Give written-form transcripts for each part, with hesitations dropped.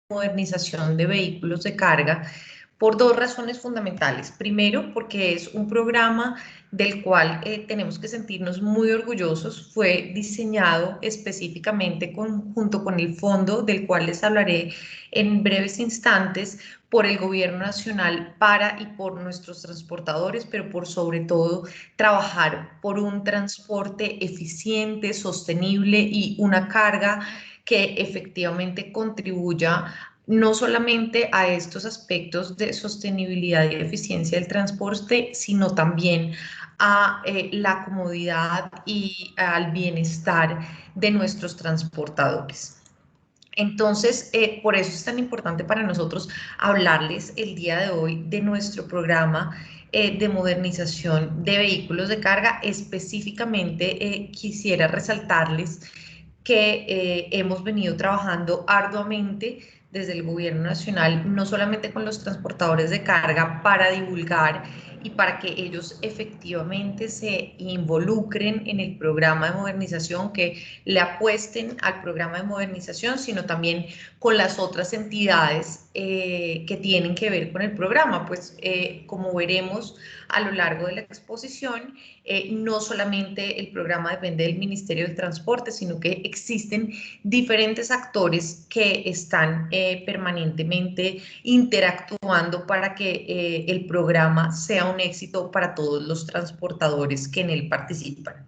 modernización de vehículos de carga por dos razones fundamentales. Primero, porque es un programa del cual tenemos que sentirnos muy orgullosos. Fue diseñado específicamente junto con el fondo del cual les hablaré en breves instantes por el gobierno nacional para y por nuestros transportadores, pero por sobre todo trabajar por un transporte eficiente, sostenible y una carga que efectivamente contribuya no solamente a estos aspectos de sostenibilidad y eficiencia del transporte, sino también a la comodidad y al bienestar de nuestros transportadores. Entonces, por eso es tan importante para nosotros hablarles el día de hoy de nuestro programa de modernización de vehículos de carga. Específicamente, quisiera resaltarles que hemos venido trabajando arduamente desde el gobierno nacional, no solamente con los transportadores de carga para divulgar y para que ellos efectivamente se involucren en el programa de modernización, que le apuesten al programa de modernización, sino también con las otras entidades que tienen que ver con el programa. Pues como veremos a lo largo de la exposición, no solamente el programa depende del Ministerio del Transporte, sino que existen diferentes actores que están permanentemente interactuando para que el programa sea un éxito para todos los transportadores que en él participan.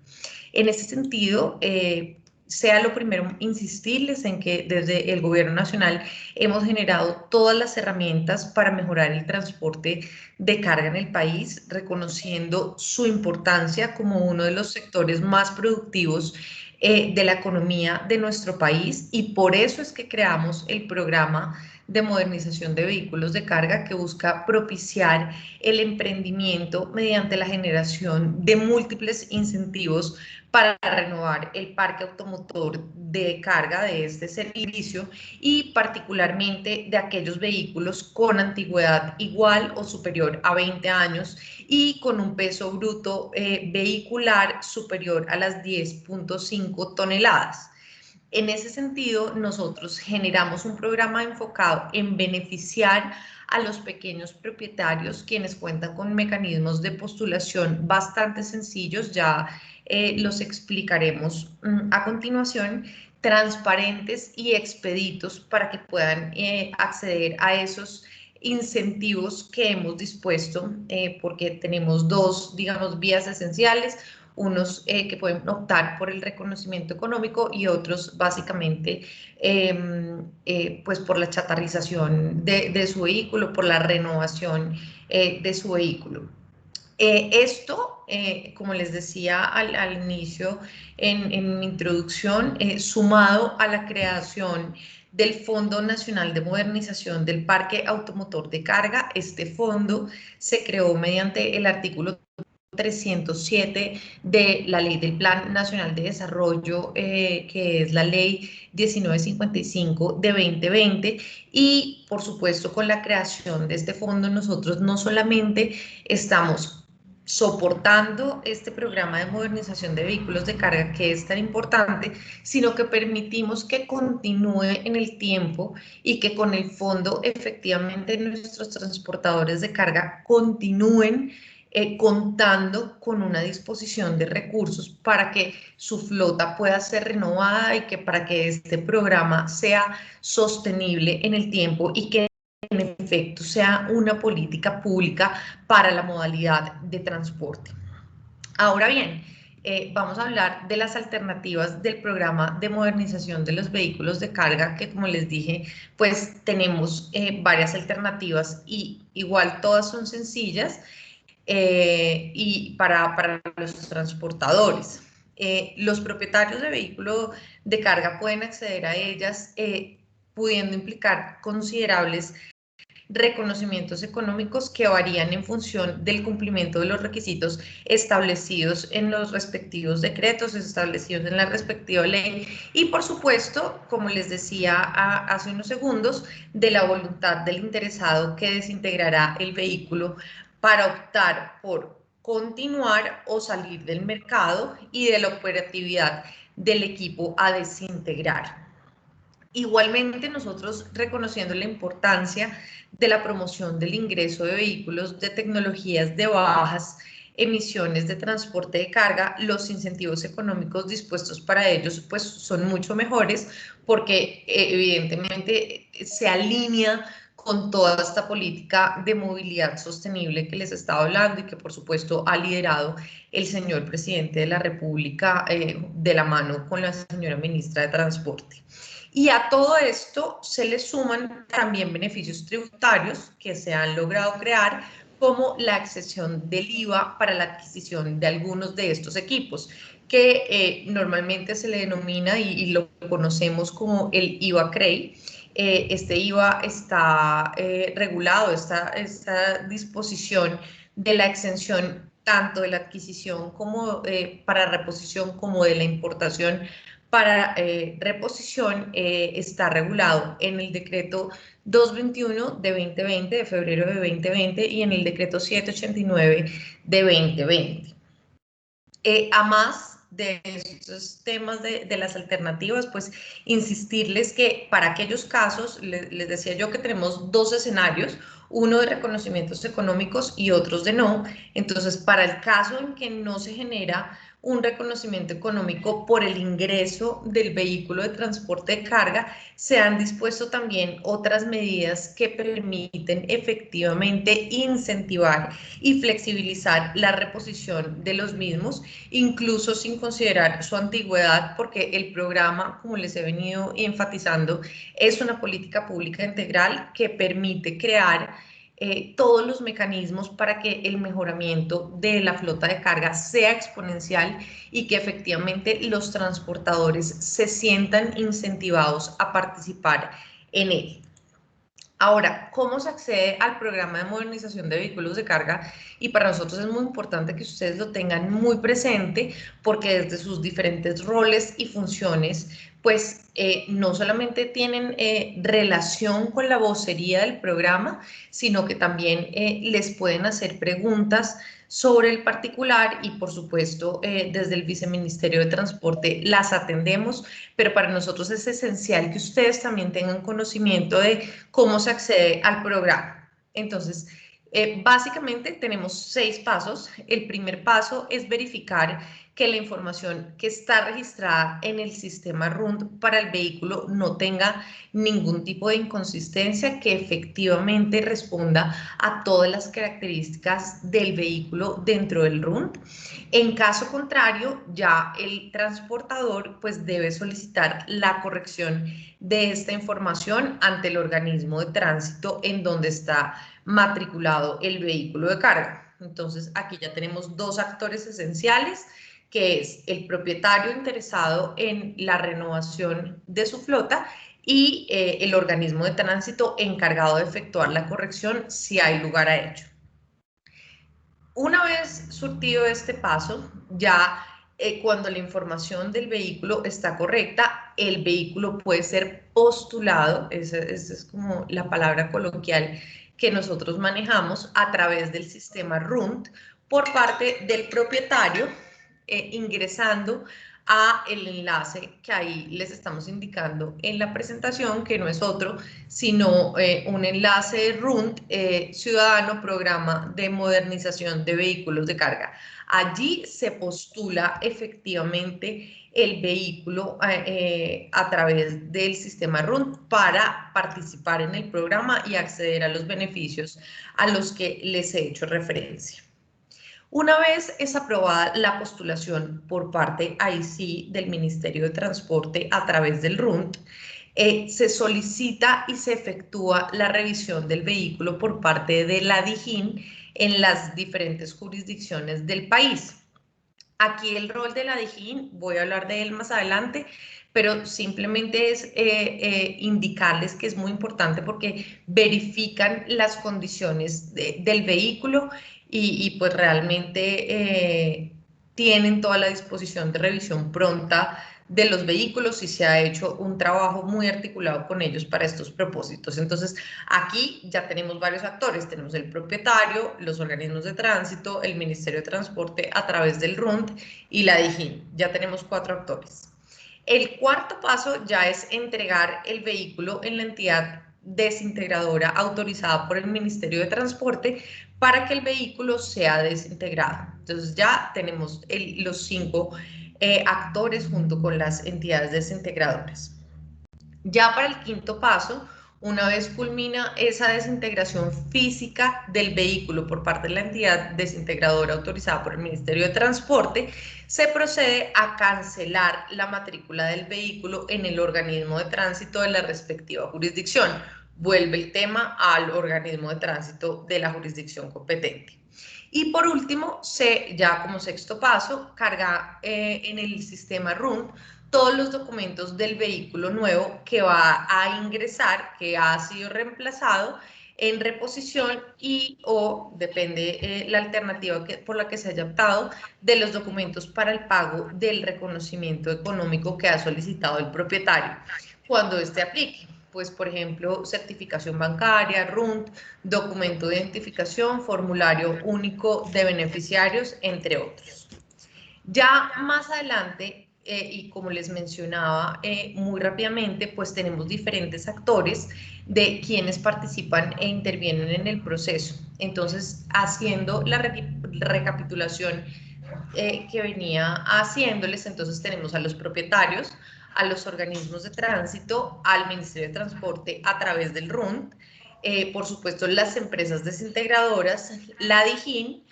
En ese sentido, sea lo primero insistirles en que desde el Gobierno Nacional hemos generado todas las herramientas para mejorar el transporte de carga en el país, reconociendo su importancia como uno de los sectores más productivos de la economía de nuestro país, y por eso es que creamos el programa de modernización de vehículos de carga, que busca propiciar el emprendimiento mediante la generación de múltiples incentivos para renovar el parque automotor de carga de este servicio, y particularmente de aquellos vehículos con antigüedad igual o superior a 20 años y con un peso bruto vehicular superior a las 10.5 toneladas. En ese sentido, nosotros generamos un programa enfocado en beneficiar a los pequeños propietarios, quienes cuentan con mecanismos de postulación bastante sencillos, ya los explicaremos a continuación, transparentes y expeditos para que puedan acceder a esos incentivos que hemos dispuesto, porque tenemos dos, digamos, vías esenciales: unos que pueden optar por el reconocimiento económico y otros básicamente pues por la chatarrización de su vehículo, por la renovación de su vehículo. Esto, como les decía al inicio en mi introducción, sumado a la creación del Fondo Nacional de Modernización del Parque Automotor de Carga. Este fondo se creó mediante el artículo 307 de la Ley del Plan Nacional de Desarrollo, que es la Ley 1955 de 2020, y por supuesto con la creación de este fondo nosotros no solamente estamos soportando este programa de modernización de vehículos de carga que es tan importante, sino que permitimos que continúe en el tiempo y que con el fondo efectivamente nuestros transportadores de carga continúen contando con una disposición de recursos para que su flota pueda ser renovada y que para que este programa sea sostenible en el tiempo y que en efecto sea una política pública para la modalidad de transporte. Ahora bien, vamos a hablar de las alternativas del programa de modernización de los vehículos de carga, que como les dije, pues tenemos varias alternativas y igual todas son sencillas y para los transportadores. Los propietarios de vehículo de carga pueden acceder a ellas, pudiendo implicar considerables reconocimientos económicos que varían en función del cumplimiento de los requisitos establecidos en los respectivos decretos, establecidos en la respectiva ley, y por supuesto, como les decía hace unos segundos, de la voluntad del interesado que desintegrará el vehículo para optar por continuar o salir del mercado, y de la operatividad del equipo a desintegrar. Igualmente, nosotros reconociendo la importancia de la promoción del ingreso de vehículos de tecnologías de bajas emisiones de transporte de carga, los incentivos económicos dispuestos para ellos pues son mucho mejores porque evidentemente se alinea con toda esta política de movilidad sostenible que les estaba hablando y que por supuesto ha liderado el señor presidente de la República de la mano con la señora ministra de Transporte. Y a todo esto se le suman también beneficios tributarios que se han logrado crear, como la excepción del IVA para la adquisición de algunos de estos equipos, que normalmente se le denomina y lo conocemos como el IVA CREI. Este IVA está regulado, esta disposición de la exención tanto de la adquisición como para reposición como de la importación para reposición está regulado en el decreto 221 de 2020, de febrero de 2020, y en el decreto 789 de 2020. A más de estos temas de las alternativas, pues insistirles que para aquellos casos, les decía yo que tenemos dos escenarios, uno de reconocimientos económicos y otros de no. Entonces, para el caso en que no se genera un reconocimiento económico por el ingreso del vehículo de transporte de carga, se han dispuesto también otras medidas que permiten efectivamente incentivar y flexibilizar la reposición de los mismos, incluso sin considerar su antigüedad, porque el programa, como les he venido enfatizando, es una política pública integral que permite crear todos los mecanismos para que el mejoramiento de la flota de carga sea exponencial y que efectivamente los transportadores se sientan incentivados a participar en él. Ahora, ¿cómo se accede al programa de modernización de vehículos de carga? Y para nosotros es muy importante que ustedes lo tengan muy presente porque desde sus diferentes roles y funciones, pues no solamente tienen relación con la vocería del programa, sino que también les pueden hacer preguntas sobre el particular y por supuesto desde el Viceministerio de Transporte las atendemos, pero para nosotros es esencial que ustedes también tengan conocimiento de cómo se accede al programa. Entonces, básicamente tenemos 6 pasos. El primer paso es verificar que la información que está registrada en el sistema RUND para el vehículo no tenga ningún tipo de inconsistencia, que efectivamente responda a todas las características del vehículo dentro del RUND. En caso contrario, ya el transportador pues debe solicitar la corrección de esta información ante el organismo de tránsito en donde está matriculado el vehículo de carga. Entonces, aquí ya tenemos dos actores esenciales, que es el propietario interesado en la renovación de su flota y el organismo de tránsito encargado de efectuar la corrección si hay lugar a ello. Una vez surtido este paso, ya cuando la información del vehículo está correcta, el vehículo puede ser postulado, esa es como la palabra coloquial que nosotros manejamos, a través del sistema RUND por parte del propietario, ingresando a el enlace que ahí les estamos indicando en la presentación, que no es otro, sino un enlace RUND, Ciudadano Programa de Modernización de Vehículos de Carga. Allí se postula efectivamente el vehículo a través del sistema RUND para participar en el programa y acceder a los beneficios a los que les he hecho referencia. Una vez es aprobada la postulación por parte, ahí sí, del Ministerio de Transporte a través del RUND, se solicita y se efectúa la revisión del vehículo por parte de la DIJÍN en las diferentes jurisdicciones del país. Aquí el rol de la DIJÍN, voy a hablar de él más adelante, pero simplemente es indicarles que es muy importante porque verifican las condiciones del vehículo y pues realmente tienen toda la disposición de revisión pronta de los vehículos y se ha hecho un trabajo muy articulado con ellos para estos propósitos. Entonces, aquí ya tenemos varios actores, tenemos el propietario, los organismos de tránsito, el Ministerio de Transporte a través del RUND y la DIJÍN. Ya tenemos 4 actores. El cuarto paso ya es entregar el vehículo en la entidad desintegradora autorizada por el Ministerio de Transporte para que el vehículo sea desintegrado. Entonces ya tenemos los 5 actores junto con las entidades desintegradoras. Ya para el quinto paso, una vez culmina esa desintegración física del vehículo por parte de la entidad desintegradora autorizada por el Ministerio de Transporte, se procede a cancelar la matrícula del vehículo en el organismo de tránsito de la respectiva jurisdicción. Vuelve el tema al organismo de tránsito de la jurisdicción competente. Y por último, ya como sexto paso, carga en el sistema RUN todos los documentos del vehículo nuevo que va a ingresar, que ha sido reemplazado en reposición o depende la alternativa por la que se haya optado, de los documentos para el pago del reconocimiento económico que ha solicitado el propietario cuando éste aplique. Pues, por ejemplo, certificación bancaria, RUNT, documento de identificación, formulario único de beneficiarios, entre otros. Ya más adelante, y como les mencionaba muy rápidamente, pues tenemos diferentes actores de quienes participan e intervienen en el proceso. Entonces, haciendo la recapitulación que venía haciéndoles, entonces tenemos a los propietarios, a los organismos de tránsito, al Ministerio de Transporte a través del RUNT, por supuesto las empresas desintegradoras, la DIJÍN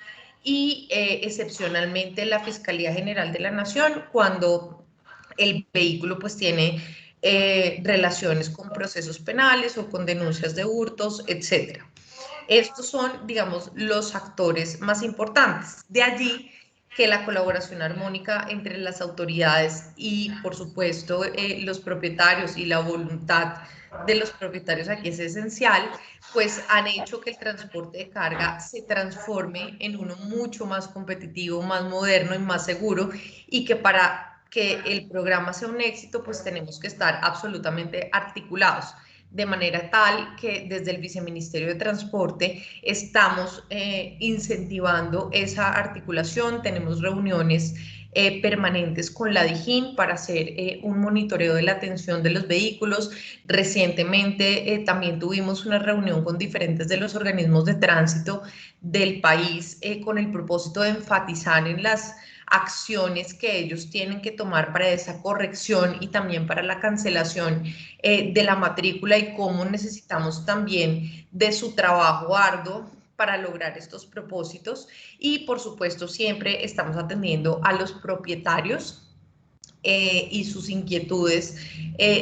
y excepcionalmente la Fiscalía General de la Nación cuando el vehículo pues tiene relaciones con procesos penales o con denuncias de hurtos, etc. Estos son, digamos, los actores más importantes. De allí que la colaboración armónica entre las autoridades y, por supuesto, los propietarios y la voluntad de los propietarios aquí es esencial, pues han hecho que el transporte de carga se transforme en uno mucho más competitivo, más moderno y más seguro, y que para que el programa sea un éxito, pues tenemos que estar absolutamente articulados de manera tal que desde el Viceministerio de Transporte estamos incentivando esa articulación, tenemos reuniones permanentes con la DIJÍN para hacer un monitoreo de la atención de los vehículos. Recientemente también tuvimos una reunión con diferentes de los organismos de tránsito del país con el propósito de enfatizar en las acciones que ellos tienen que tomar para esa corrección y también para la cancelación de la matrícula y cómo necesitamos también de su trabajo arduo para lograr estos propósitos. Y por supuesto siempre estamos atendiendo a los propietarios y sus inquietudes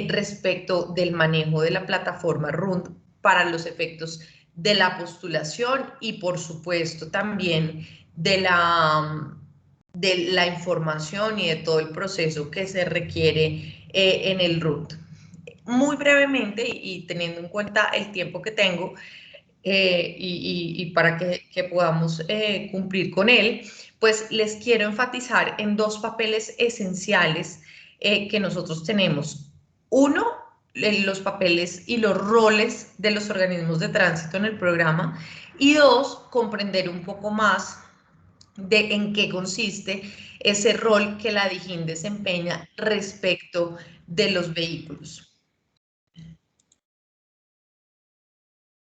respecto del manejo de la plataforma RUND para los efectos de la postulación y por supuesto también de la información y de todo el proceso que se requiere en el RUT. Muy brevemente y teniendo en cuenta el tiempo que tengo y para que podamos cumplir con él, pues les quiero enfatizar en dos papeles esenciales que nosotros tenemos. Uno, los papeles y los roles de los organismos de tránsito en el programa y dos, comprender un poco más de en qué consiste ese rol que la DIJÍN desempeña respecto de los vehículos.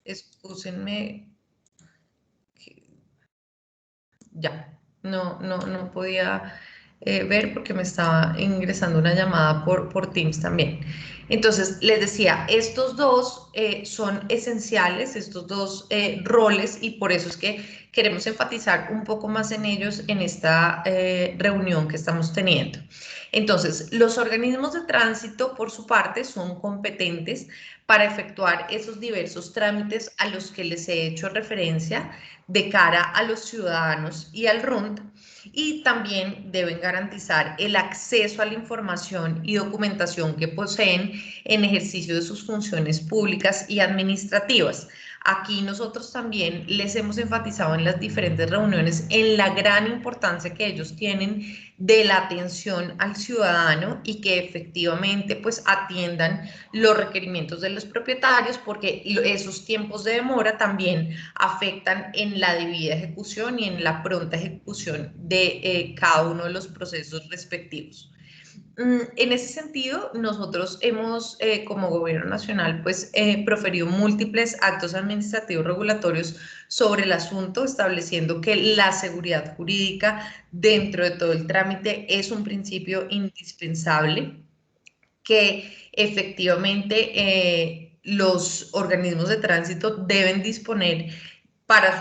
Excúsenme, ya, no podía ver porque me estaba ingresando una llamada por Teams también. Entonces, les decía, estos dos son esenciales, estos dos roles, y por eso es que queremos enfatizar un poco más en ellos en esta reunión que estamos teniendo. Entonces, los organismos de tránsito, por su parte, son competentes para efectuar esos diversos trámites a los que les he hecho referencia de cara a los ciudadanos y al RUND, y también deben garantizar el acceso a la información y documentación que poseen en ejercicio de sus funciones públicas y administrativas. Aquí nosotros también les hemos enfatizado en las diferentes reuniones en la gran importancia que ellos tienen de la atención al ciudadano y que efectivamente pues atiendan los requerimientos de los propietarios, porque esos tiempos de demora también afectan en la debida ejecución y en la pronta ejecución de cada uno de los procesos respectivos. En ese sentido, nosotros hemos, como Gobierno Nacional, pues proferido múltiples actos administrativos regulatorios sobre el asunto, estableciendo que la seguridad jurídica dentro de todo el trámite es un principio indispensable, que efectivamente los organismos de tránsito deben disponer para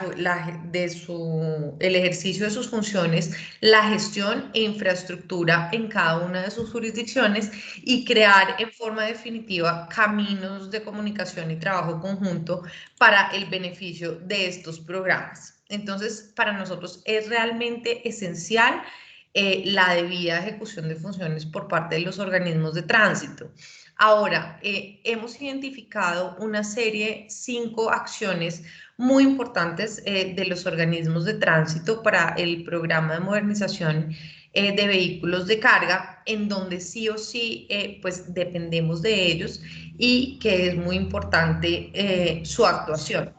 el ejercicio de sus funciones, la gestión e infraestructura en cada una de sus jurisdicciones y crear en forma definitiva caminos de comunicación y trabajo conjunto para el beneficio de estos programas. Entonces, para nosotros es realmente esencial la debida ejecución de funciones por parte de los organismos de tránsito. Ahora, hemos identificado una serie, 5 acciones muy importantes de los organismos de tránsito para el programa de modernización de vehículos de carga, en donde sí o sí pues dependemos de ellos y que es muy importante su actuación.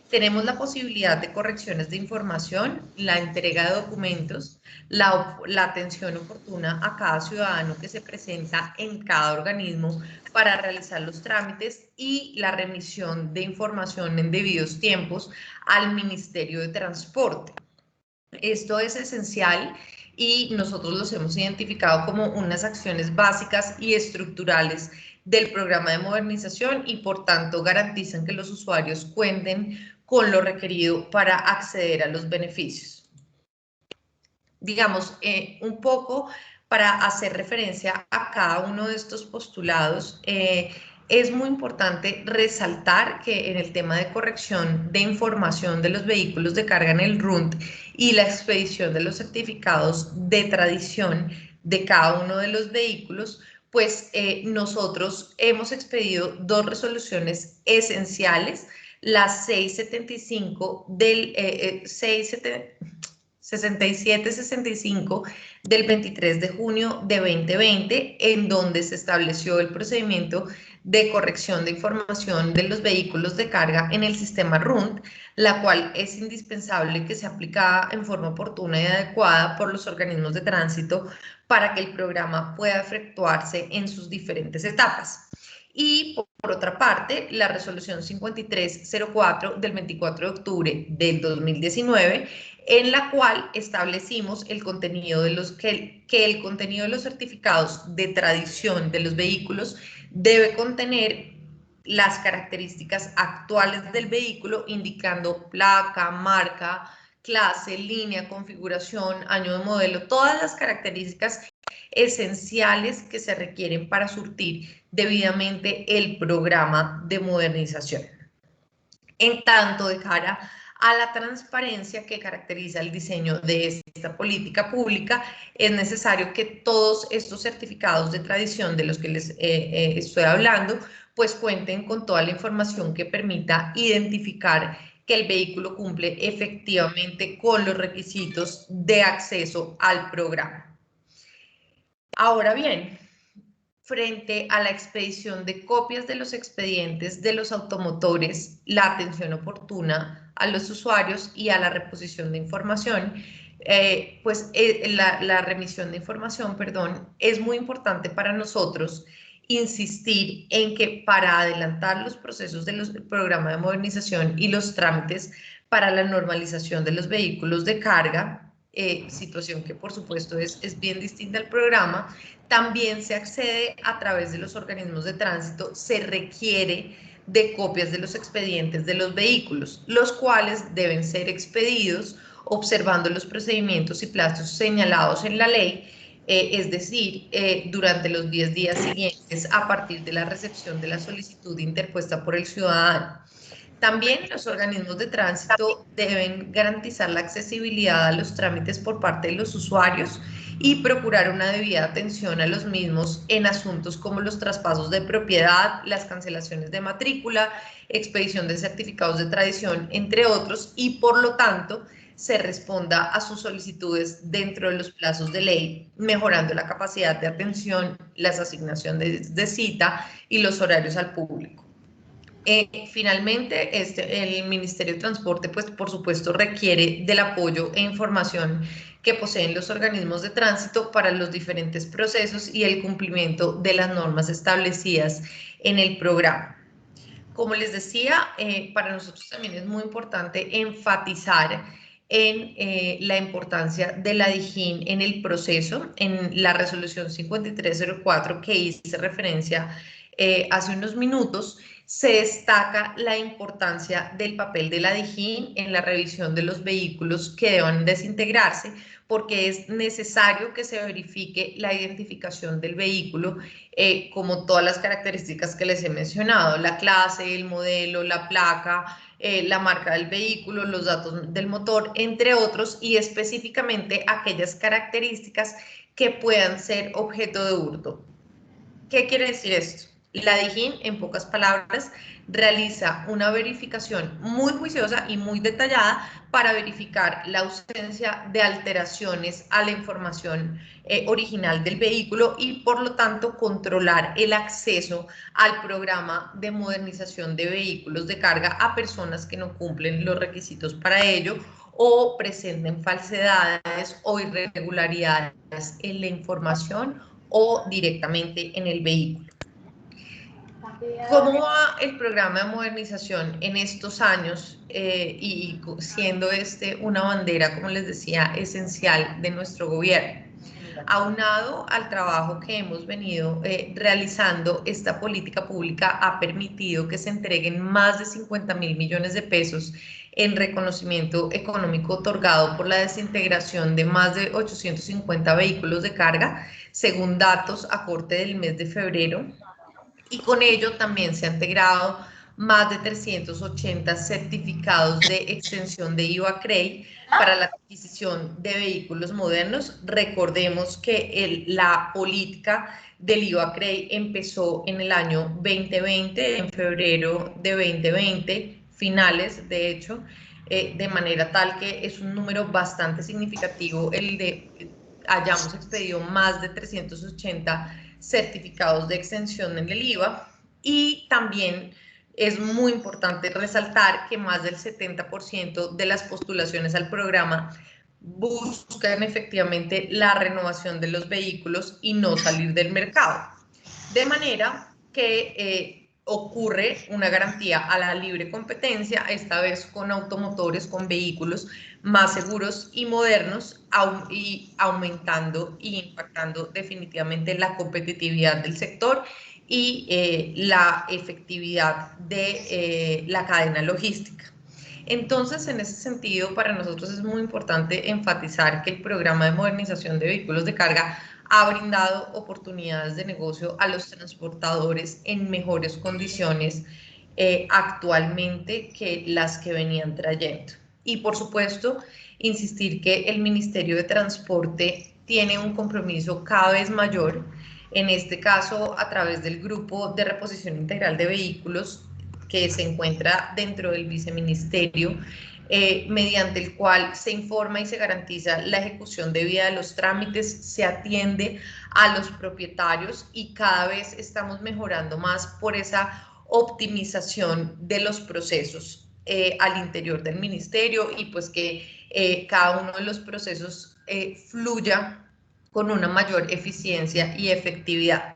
Tenemos la posibilidad de correcciones de información, la entrega de documentos, la atención oportuna a cada ciudadano que se presenta en cada organismo para realizar los trámites y la remisión de información en debidos tiempos al Ministerio de Transporte. Esto es esencial y nosotros los hemos identificado como unas acciones básicas y estructurales del programa de modernización y por tanto garantizan que los usuarios cuenten con lo requerido para acceder a los beneficios. Digamos, un poco para hacer referencia a cada uno de estos postulados, es muy importante resaltar que en el tema de corrección de información de los vehículos de carga en el RUNT y la expedición de los certificados de tradición de cada uno de los vehículos, pues nosotros hemos expedido 2 resoluciones esenciales, la 675 del 6765 del 23 de junio de 2020, en donde se estableció el procedimiento de corrección de información de los vehículos de carga en el sistema RUNT, la cual es indispensable que sea aplicada en forma oportuna y adecuada por los organismos de tránsito para que el programa pueda efectuarse en sus diferentes etapas. Y por otra parte, la resolución 5304 del 24 de octubre del 2019, en la cual establecimos el contenido de el contenido de los certificados de tradición de los vehículos debe contener las características actuales del vehículo, indicando placa, marca, clase, línea, configuración, año de modelo, todas las características esenciales que se requieren para surtir debidamente el programa de modernización. En tanto, de cara a la transparencia que caracteriza el diseño de esta política pública, es necesario que todos estos certificados de tradición de los que les estoy hablando, pues cuenten con toda la información que permita identificar que el vehículo cumple efectivamente con los requisitos de acceso al programa. Ahora bien, frente a la expedición de copias de los expedientes de los automotores, la atención oportuna a los usuarios y a la reposición de información, la remisión de información, perdón, es muy importante para nosotros insistir en que para adelantar los procesos del programa de modernización y los trámites para la normalización de los vehículos de carga, situación que por supuesto es bien distinta al programa, también se accede a través de los organismos de tránsito, se requiere de copias de los expedientes de los vehículos, los cuales deben ser expedidos observando los procedimientos y plazos señalados en la ley, es decir, durante los 10 días siguientes a partir de la recepción de la solicitud interpuesta por el ciudadano. También los organismos de tránsito deben garantizar la accesibilidad a los trámites por parte de los usuarios y procurar una debida atención a los mismos en asuntos como los traspasos de propiedad, las cancelaciones de matrícula, expedición de certificados de tradición, entre otros, y por lo tanto se responda a sus solicitudes dentro de los plazos de ley, mejorando la capacidad de atención, las asignaciones de cita y los horarios al público. Finalmente, el Ministerio de Transporte, pues por supuesto, requiere del apoyo e información que poseen los organismos de tránsito para los diferentes procesos y el cumplimiento de las normas establecidas en el programa. Como les decía, para nosotros también es muy importante enfatizar en la importancia de la DIJÍN en el proceso, en la resolución 5304 que hice referencia hace unos minutos. Se destaca la importancia del papel de la DIJÍN en la revisión de los vehículos que deban desintegrarse, porque es necesario que se verifique la identificación del vehículo, como todas las características que les he mencionado: la clase, el modelo, la placa, la marca del vehículo, los datos del motor, entre otros, y específicamente aquellas características que puedan ser objeto de hurto. ¿Qué quiere decir esto? La DIJÍN, en pocas palabras, realiza una verificación muy juiciosa y muy detallada para verificar la ausencia de alteraciones a la información original del vehículo y, por lo tanto, controlar el acceso al programa de modernización de vehículos de carga a personas que no cumplen los requisitos para ello o presenten falsedades o irregularidades en la información o directamente en el vehículo. ¿Cómo va el programa de modernización en estos años y siendo este una bandera, como les decía, esencial de nuestro gobierno? Aunado al trabajo que hemos venido realizando, esta política pública ha permitido que se entreguen más de 50.000 millones de pesos en reconocimiento económico otorgado por la desintegración de más de 850 vehículos de carga, según datos a corte del mes de febrero, y con ello también se han integrado más de 380 certificados de extensión de IVA CREI para la adquisición de vehículos modernos. Recordemos que la política del IVA CREI empezó en el año 2020, en febrero de 2020, finales de hecho, de manera tal que es un número bastante significativo el de hayamos expedido más de 380 certificados de exención en el IVA. Y también es muy importante resaltar que más del 70% de las postulaciones al programa buscan efectivamente la renovación de los vehículos y no salir del mercado. De manera que ocurre una garantía a la libre competencia, esta vez con automotores, con vehículos más seguros y modernos, y aumentando e impactando definitivamente la competitividad del sector y la efectividad de la cadena logística. Entonces, en ese sentido, para nosotros es muy importante enfatizar que el programa de modernización de vehículos de carga ha brindado oportunidades de negocio a los transportadores en mejores condiciones actualmente que las que venían trayendo. Y, por supuesto, insistir que el Ministerio de Transporte tiene un compromiso cada vez mayor, en este caso a través del Grupo de Reposición Integral de Vehículos, que se encuentra dentro del viceministerio, mediante el cual se informa y se garantiza la ejecución debida de los trámites, se atiende a los propietarios y cada vez estamos mejorando más por esa optimización de los procesos al interior del ministerio, y pues que cada uno de los procesos fluya con una mayor eficiencia y efectividad.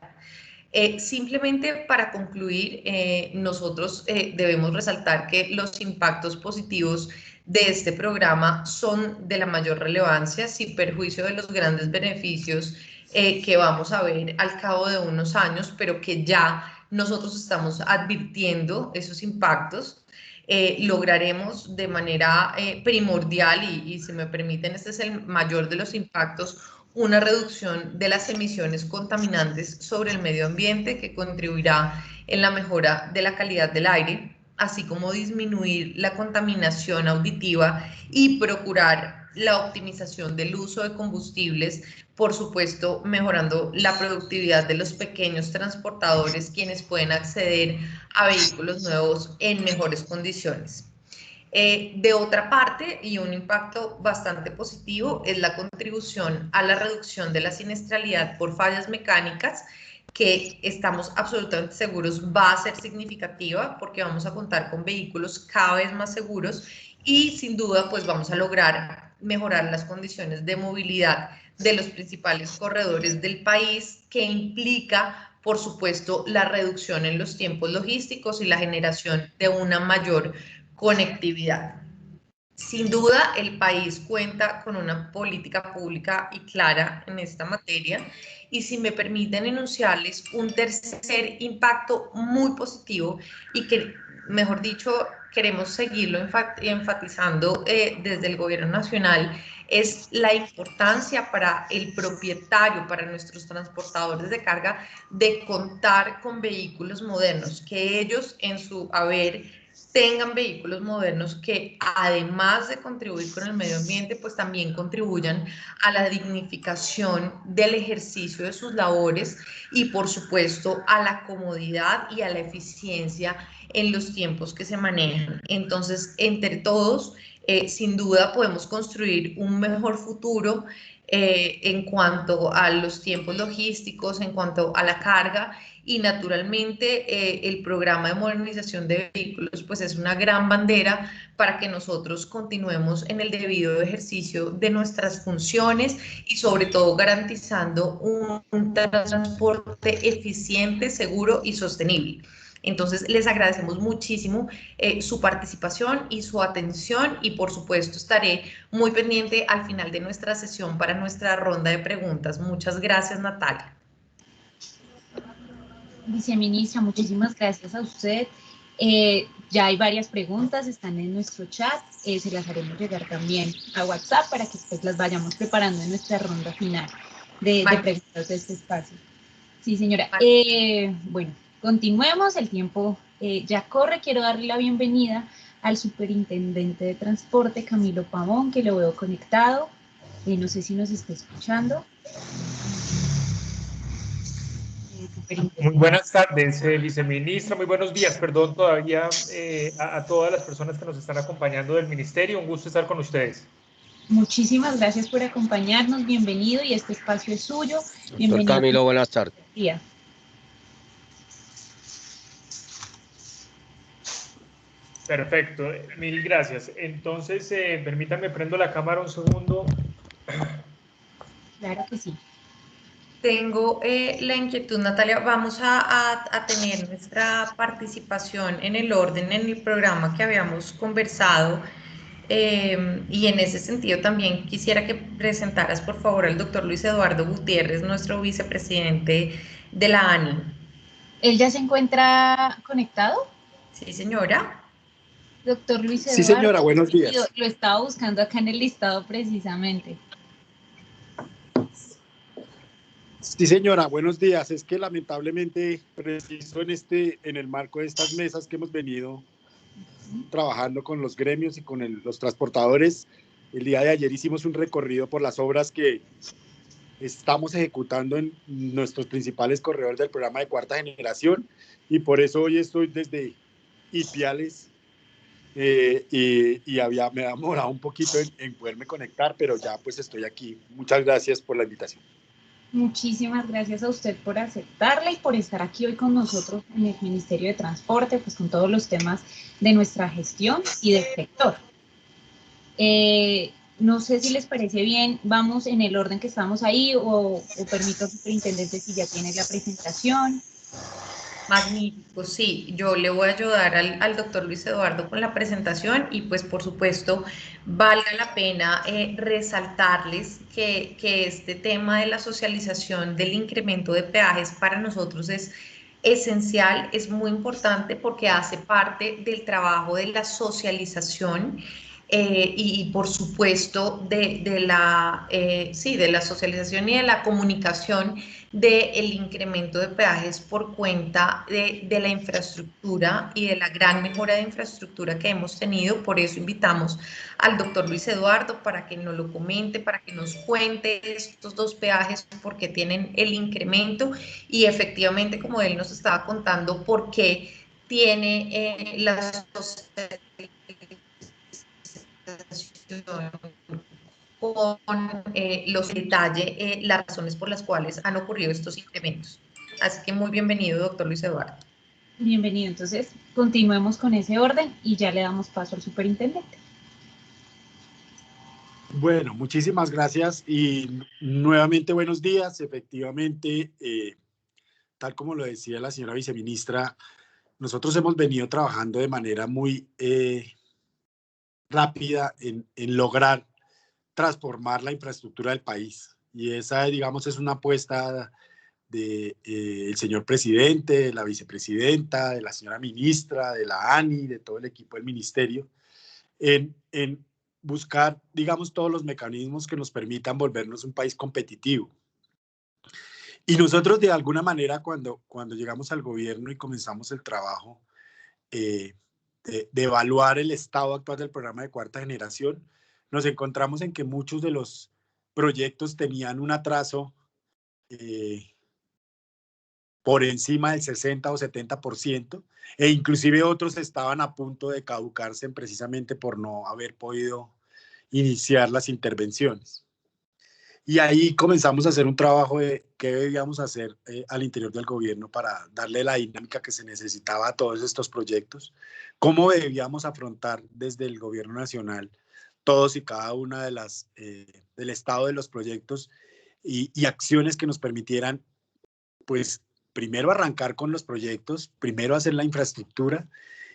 Simplemente para concluir, nosotros debemos resaltar que los impactos positivos de este programa son de la mayor relevancia, sin perjuicio de los grandes beneficios que vamos a ver al cabo de unos años, pero que ya nosotros estamos advirtiendo esos impactos. Lograremos de manera primordial, y si me permiten, este es el mayor de los impactos, una reducción de las emisiones contaminantes sobre el medio ambiente, que contribuirá en la mejora de la calidad del aire, así como disminuir la contaminación auditiva y procurar la optimización del uso de combustibles, por supuesto mejorando la productividad de los pequeños transportadores, quienes pueden acceder a vehículos nuevos en mejores condiciones. De otra parte, y un impacto bastante positivo, es la contribución a la reducción de la siniestralidad por fallas mecánicas, que estamos absolutamente seguros va a ser significativa, porque vamos a contar con vehículos cada vez más seguros y sin duda pues vamos a lograr mejorar las condiciones de movilidad de los principales corredores del país, que implica, por supuesto, la reducción en los tiempos logísticos y la generación de una mayor conectividad. Sin duda, el país cuenta con una política pública y clara en esta materia, y si me permiten enunciarles un tercer impacto muy positivo y que, mejor dicho, queremos seguirlo enfatizando desde el gobierno nacional, es la importancia para el propietario, para nuestros transportadores de carga, de contar con vehículos modernos, que ellos en su haber tengan vehículos modernos que, además de contribuir con el medio ambiente, pues también contribuyan a la dignificación del ejercicio de sus labores y, por supuesto, a la comodidad y a la eficiencia en los tiempos que se manejan. Entonces, entre todos, sin duda podemos construir un mejor futuro en cuanto a los tiempos logísticos, en cuanto a la carga, y naturalmente el programa de modernización de vehículos pues es una gran bandera para que nosotros continuemos en el debido ejercicio de nuestras funciones y sobre todo garantizando un transporte eficiente, seguro y sostenible. Entonces, les agradecemos muchísimo su participación y su atención, y por supuesto estaré muy pendiente al final de nuestra sesión para nuestra ronda de preguntas. Muchas gracias, Natalia. Viceministra, muchísimas gracias a usted. Ya hay varias preguntas, están en nuestro chat, se las haremos llegar también a WhatsApp para que después las vayamos preparando en nuestra ronda final de preguntas de este espacio. Sí, señora. Bueno, continuemos, el tiempo ya corre. Quiero darle la bienvenida al superintendente de transporte, Camilo Pavón, que lo veo conectado. No sé si nos está escuchando. Muy buenas tardes, viceministra, muy buenos días, perdón todavía a todas las personas que nos están acompañando del ministerio, un gusto estar con ustedes. Muchísimas gracias por acompañarnos, bienvenido, y este espacio es suyo. Bienvenido. Doctor Camilo, buenas tardes. Perfecto, mil gracias. Entonces, permítanme, prendo la cámara un segundo. Claro que sí. Tengo la inquietud, Natalia, vamos a tener nuestra participación en el orden, en el programa que habíamos conversado, y en ese sentido también quisiera que presentaras, por favor, al doctor Luis Eduardo Gutiérrez, nuestro vicepresidente de la ANI. ¿Él ya se encuentra conectado? Sí, señora. Doctor Luis Eduardo. Sí, señora, buenos días. Lo estaba buscando acá en el listado precisamente. Sí, señora, buenos días. Es que lamentablemente, preciso en el marco de estas mesas que hemos venido trabajando con los gremios y con los transportadores, el día de ayer hicimos un recorrido por las obras que estamos ejecutando en nuestros principales corredores del programa de cuarta generación, y por eso hoy estoy desde Ipiales y me había demorado un poquito en poderme conectar, pero ya pues estoy aquí. Muchas gracias por la invitación. Muchísimas gracias a usted por aceptarla y por estar aquí hoy con nosotros en el Ministerio de Transporte, pues con todos los temas de nuestra gestión y del sector. No sé si les parece bien, vamos en el orden que estamos ahí, o permito al superintendente si ya tiene la presentación. Magnífico, sí, yo le voy a ayudar al doctor Luis Eduardo con la presentación, y pues por supuesto valga la pena resaltarles que este tema de la socialización del incremento de peajes para nosotros es esencial, es muy importante porque hace parte del trabajo de la socialización y por supuesto de la socialización y de la comunicación del incremento de peajes por cuenta de la infraestructura y de la gran mejora de infraestructura que hemos tenido. Por eso invitamos al doctor Luis Eduardo para que nos lo comente, para que nos cuente estos dos peajes, por qué tienen el incremento, y efectivamente, como él nos estaba contando, por qué tiene la socialización con los detalles, las razones por las cuales han ocurrido estos incrementos. Así que muy bienvenido, doctor Luis Eduardo. Bienvenido, entonces continuemos con ese orden y ya le damos paso al superintendente. Bueno, muchísimas gracias y nuevamente buenos días. Efectivamente, tal como lo decía la señora viceministra, nosotros hemos venido trabajando de manera muy rápida en lograr transformar la infraestructura del país. Y esa, digamos, es una apuesta del el señor presidente, de la vicepresidenta, de la señora ministra, de la ANI, de todo el equipo del ministerio, en buscar, digamos, todos los mecanismos que nos permitan volvernos un país competitivo. Y nosotros, de alguna manera, cuando llegamos al gobierno y comenzamos el trabajo de evaluar el estado actual del programa de cuarta generación, nos encontramos en que muchos de los proyectos tenían un atraso por encima del 60 o 70%, e inclusive otros estaban a punto de caducarse precisamente por no haber podido iniciar las intervenciones. Y ahí comenzamos a hacer un trabajo de qué debíamos hacer al interior del gobierno para darle la dinámica que se necesitaba a todos estos proyectos, cómo debíamos afrontar desde el gobierno nacional todos y cada una de las del estado de los proyectos y acciones que nos permitieran, pues, primero arrancar con los proyectos, primero hacer la infraestructura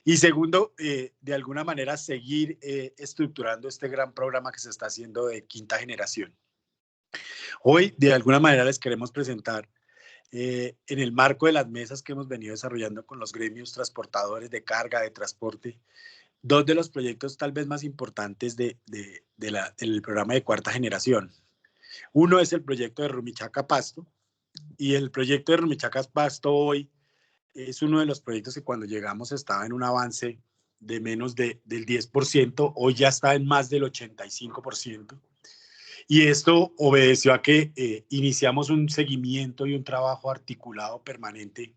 y segundo, de alguna manera seguir estructurando este gran programa que se está haciendo de quinta generación. Hoy, de alguna manera, les queremos presentar, en el marco de las mesas que hemos venido desarrollando con los gremios transportadores de carga, de transporte, dos de los proyectos tal vez más importantes del programa de cuarta generación. Uno es el proyecto de Rumichaca-Pasto, y el proyecto de Rumichaca-Pasto hoy es uno de los proyectos que cuando llegamos estaba en un avance de menos del 10%, hoy ya está en más del 85%. Y esto obedeció a que iniciamos un seguimiento y un trabajo articulado permanente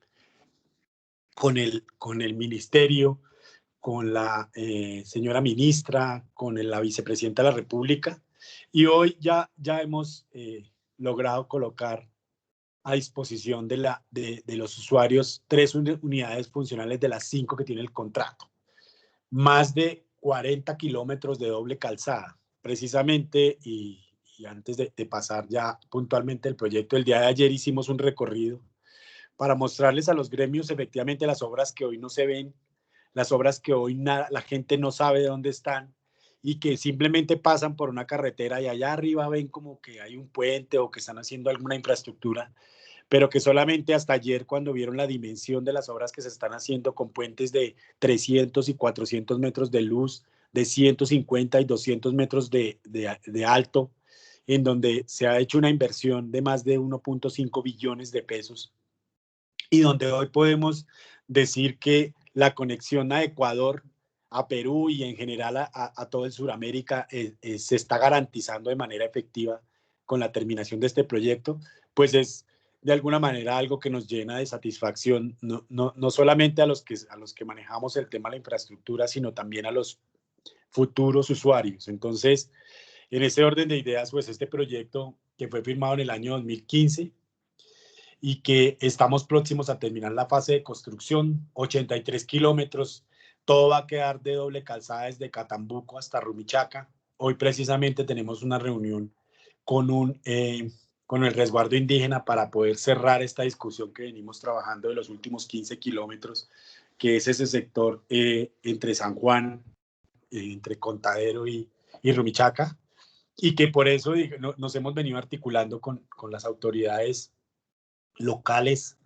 con el ministerio, con la señora ministra, con la vicepresidenta de la República, y hoy ya hemos logrado colocar a disposición de los usuarios 3 unidades funcionales de las 5 que tiene el contrato, más de 40 kilómetros de doble calzada, precisamente, y antes de pasar ya puntualmente el proyecto, el día de ayer hicimos un recorrido para mostrarles a los gremios efectivamente las obras que hoy no se ven, las obras que hoy la gente no sabe de dónde están y que simplemente pasan por una carretera y allá arriba ven como que hay un puente o que están haciendo alguna infraestructura, pero que solamente hasta ayer, cuando vieron la dimensión de las obras que se están haciendo con puentes de 300 y 400 metros de luz, de 150 y 200 metros de alto, en donde se ha hecho una inversión de más de 1.5 billones de pesos, y donde hoy podemos decir que la conexión a Ecuador, a Perú y en general a todo el Suramérica se está garantizando de manera efectiva con la terminación de este proyecto, pues es de alguna manera algo que nos llena de satisfacción, no solamente a los que manejamos el tema de la infraestructura, sino también a los futuros usuarios. Entonces, en ese orden de ideas, pues este proyecto que fue firmado en el año 2015 y que estamos próximos a terminar la fase de construcción, 83 kilómetros, todo va a quedar de doble calzada desde Catambuco hasta Rumichaca. Hoy precisamente tenemos una reunión con el resguardo indígena para poder cerrar esta discusión que venimos trabajando de los últimos 15 kilómetros, que es ese sector entre San Juan, entre Contadero y Rumichaca, y que por eso nos hemos venido articulando con las autoridades locales,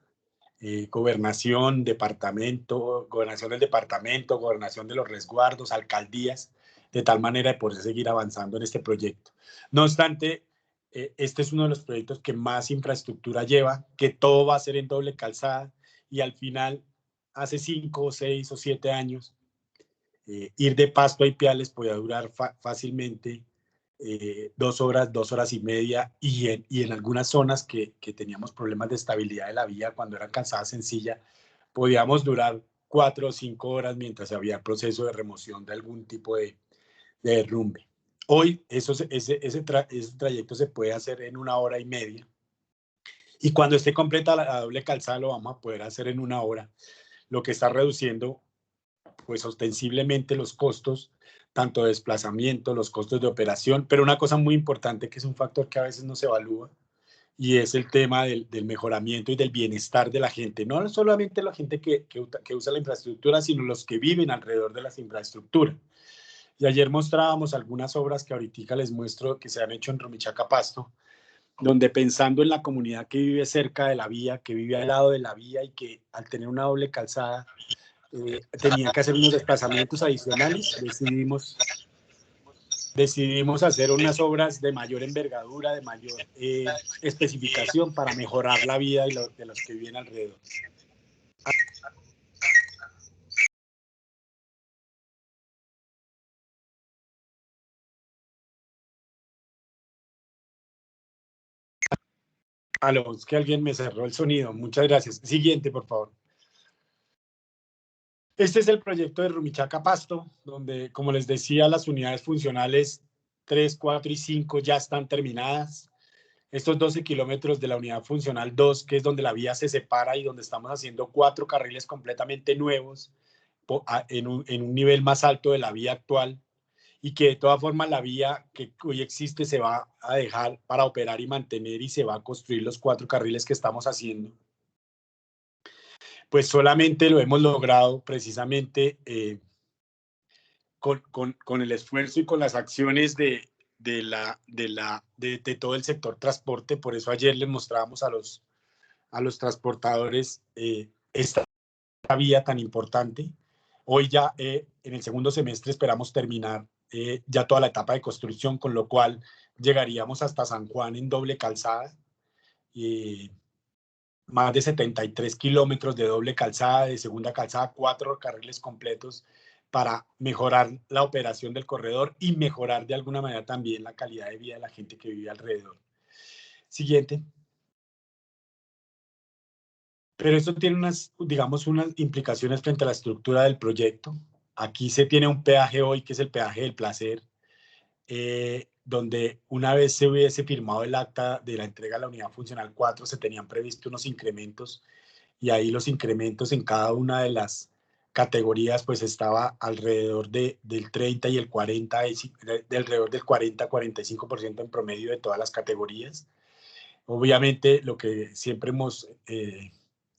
gobernación del departamento, gobernación de los resguardos, alcaldías, de tal manera de poder seguir avanzando en este proyecto. No obstante, este es uno de los proyectos que más infraestructura lleva, que todo va a ser en doble calzada, y al final, hace 5, 6 o 7 años, ir de Pasto a Ipiales podía durar fácilmente 2 horas, 2 horas y media, y en algunas zonas que teníamos problemas de estabilidad de la vía, cuando era calzada sencilla, podíamos durar 4 o 5 horas mientras había el proceso de remoción de algún tipo de derrumbe. Hoy ese trayecto se puede hacer en 1 hora y media, y cuando esté completa la doble calzada lo vamos a poder hacer en 1 hora, lo que está reduciendo pues ostensiblemente los costos, tanto de desplazamiento, los costos de operación, pero una cosa muy importante que es un factor que a veces no se evalúa, y es el tema del mejoramiento y del bienestar de la gente, no solamente la gente que usa la infraestructura, sino los que viven alrededor de las infraestructuras. Y ayer mostrábamos algunas obras que ahorita les muestro que se han hecho en Rumichaca Pasto, donde pensando en la comunidad que vive cerca de la vía, que vive al lado de la vía y que al tener una doble calzada tenían que hacer unos desplazamientos adicionales, decidimos hacer unas obras de mayor envergadura, de mayor especificación para mejorar la vida de los que viven alrededor. Aló, es que alguien me cerró el sonido. Muchas gracias. Siguiente, por favor. Este es el proyecto de Rumichaca Pasto, donde, como les decía, las unidades funcionales 3, 4 y 5 ya están terminadas. Estos 12 kilómetros de la unidad funcional 2, que es donde la vía se separa y donde estamos haciendo 4 carriles completamente nuevos en un nivel más alto de la vía actual, y que de todas formas la vía que hoy existe se va a dejar para operar y mantener y se va a construir los 4 carriles que estamos haciendo. Pues solamente lo hemos logrado precisamente con el esfuerzo y con las acciones de todo el sector transporte. Por eso ayer les mostrábamos a los transportadores esta vía tan importante. Hoy ya en el segundo semestre esperamos terminar ya toda la etapa de construcción, con lo cual llegaríamos hasta San Juan en doble calzada. Más de 73 kilómetros de doble calzada, de segunda calzada, 4 carriles completos para mejorar la operación del corredor y mejorar de alguna manera también la calidad de vida de la gente que vive alrededor. Siguiente. Pero esto tiene unas implicaciones frente a la estructura del proyecto. Aquí se tiene un peaje hoy, que es el peaje del placer, donde una vez se hubiese firmado el acta de la entrega a la unidad funcional 4, se tenían previsto unos incrementos, y ahí los incrementos en cada una de las categorías pues estaba alrededor del 30 y el 40, de alrededor del 40-45% en promedio de todas las categorías. Obviamente lo que siempre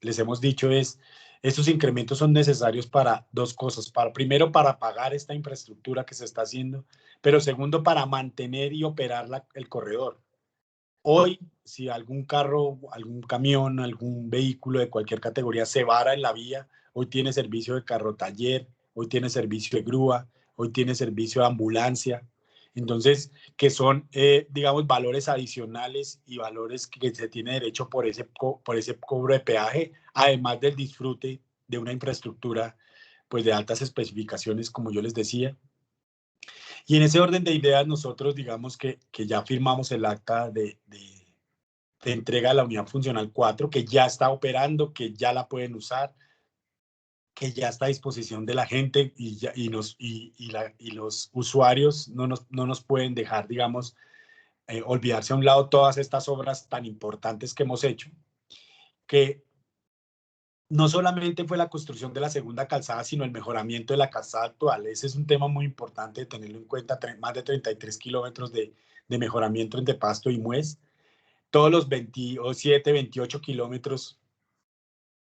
les hemos dicho es, estos incrementos son necesarios para dos cosas: primero, para pagar esta infraestructura que se está haciendo, pero segundo, para mantener y operar el corredor. Hoy, si algún carro, algún camión, algún vehículo de cualquier categoría se vara en la vía, hoy tiene servicio de carro taller, hoy tiene servicio de grúa, hoy tiene servicio de ambulancia. Entonces, que son, digamos, valores adicionales y valores que se tiene derecho por ese cobro de peaje, además del disfrute de una infraestructura pues de altas especificaciones, como yo les decía. Y en ese orden de ideas, nosotros digamos que ya firmamos el acta de entrega a la unidad funcional 4, que ya está operando, que ya la pueden usar, que ya está a disposición de la gente, y los usuarios no nos pueden dejar, digamos, olvidarse a un lado todas estas obras tan importantes que hemos hecho, que no solamente fue la construcción de la segunda calzada, sino el mejoramiento de la calzada actual. Ese es un tema muy importante de tenerlo en cuenta: más de 33 kilómetros de mejoramiento entre Pasto y Muez, todos los 27, 28 kilómetros